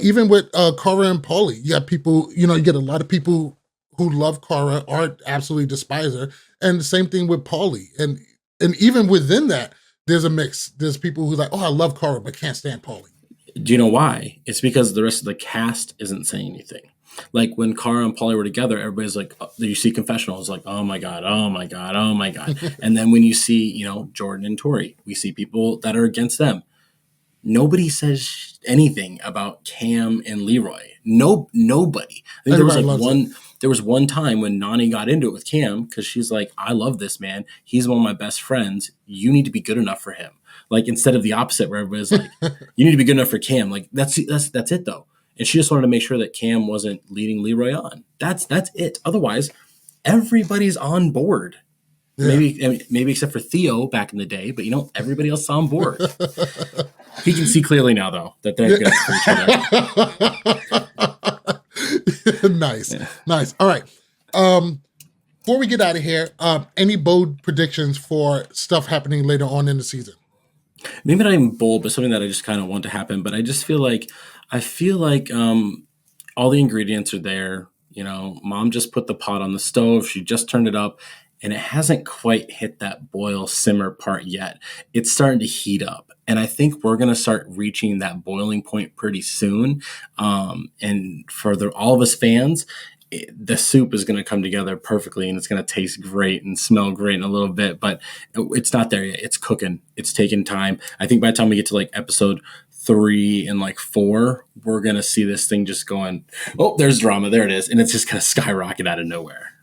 Even with Cara and Paulie, you have people, you get a lot of people who love Cara or absolutely despise her, and the same thing with Paulie. And even within that, there's a mix. There's people who like, oh, I love Cara but can't stand Paulie. Do you know why? It's because the rest of the cast isn't saying anything. Like when Cara and Polly were together, everybody's like, you see confessionals, like, oh my God, oh my God, oh my God. And then when you see, Jordan and Tori, we see people that are against them. Nobody says anything about Cam and Leroy. No, nobody. I think Everybody loves it. there was one time when Nani got into it with Cam because she's like, I love this man. He's one of my best friends. You need to be good enough for him. Like instead of the opposite where everybody's like, you need to be good enough for Cam. Like that's it though. And she just wanted to make sure that Cam wasn't leading Leroy on. That's it. Otherwise, everybody's on board. Yeah. Maybe except for Theo back in the day, but everybody else is on board. He can see clearly now, though, that they're good for each other. Nice, Yeah. nice. All right. Before we get out of here, any bold predictions for stuff happening later on in the season? Maybe not even bold, but something that I just kind of want to happen. But I just feel like all the ingredients are there. Mom just put the pot on the stove. She just turned it up, and it hasn't quite hit that boil simmer part yet. It's starting to heat up. And I think we're going to start reaching that boiling point pretty soon. And for all of us fans, the soup is going to come together perfectly and it's going to taste great and smell great in a little bit. But it's not there yet. It's cooking. It's taking time. I think by the time we get to like episode 3 and like 4, we're going to see this thing just going, oh, there's drama. There it is. And it's just going to skyrocket out of nowhere.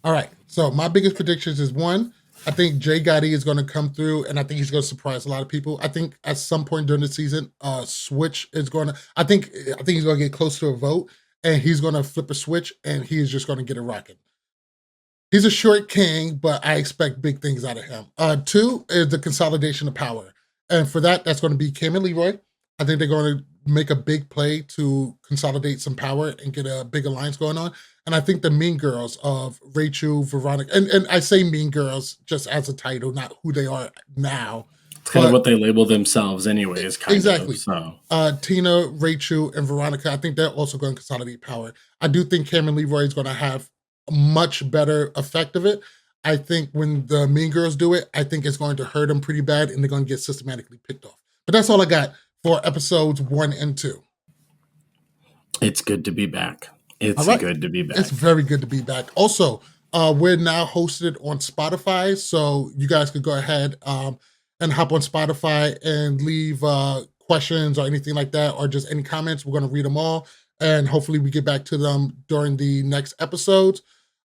All right. So my biggest predictions is one, I think Jay Gotti is going to come through, and I think he's going to surprise a lot of people. I think at some point during the season, Switch is going to. I think he's going to get close to a vote, and he's going to flip a switch, and he is just going to get it rocking. He's a short king, but I expect big things out of him. 2 is the consolidation of power, and for that's going to be Cam and Leroy. I think they're going to make a big play to consolidate some power and get a big alliance going on. And I think the Mean Girls of Rachel, Veronica, and I say Mean Girls just as a title, not who they are now. It's kind of what they label themselves anyways, kind exactly. of. So. Tina, Rachel, and Veronica, I think they're also going to consolidate power. I do think Cam and Leroy is going to have a much better effect of it. I think when the Mean Girls do it, I think it's going to hurt them pretty bad, and they're going to get systematically picked off. But that's all I got for episodes 1 and 2. It's good to be back. It's All right. good to be back. It's very good to be back. Also, we're now hosted on Spotify, so you guys could go ahead and hop on Spotify and leave questions or anything like that, or just any comments. We're going to read them all, and hopefully we get back to them during the next episodes.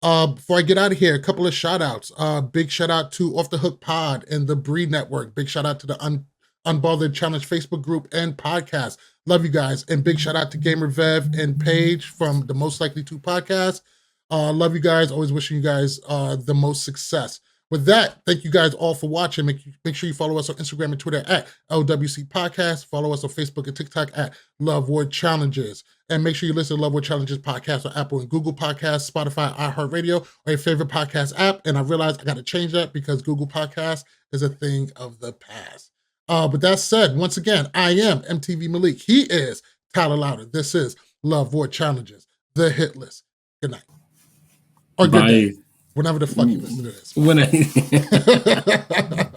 Before I get out of here, a couple of shout outs. Big shout out to Off the Hook Pod and the Breed Network. Big shout out to the Unbothered Challenge Facebook group and podcast. Love you guys. And big shout out to Gamer Vev and Paige from the Most Likely To podcast. Love you guys. Always wishing you guys the most success. With that, thank you guys all for watching. Make sure you follow us on Instagram and Twitter at LWC Podcast. Follow us on Facebook and TikTok at Love Word Challenges. And make sure you listen to Love Word Challenges podcast on Apple and Google Podcasts, Spotify, iHeartRadio, or your favorite podcast app. And I realized I got to change that because Google Podcasts is a thing of the past. But that said, once again, I am MTV Malik. He is Tyler Louder. This is Love Word Challenges, the hit list. Good night. Or good day. Whenever the fuck you listen to this.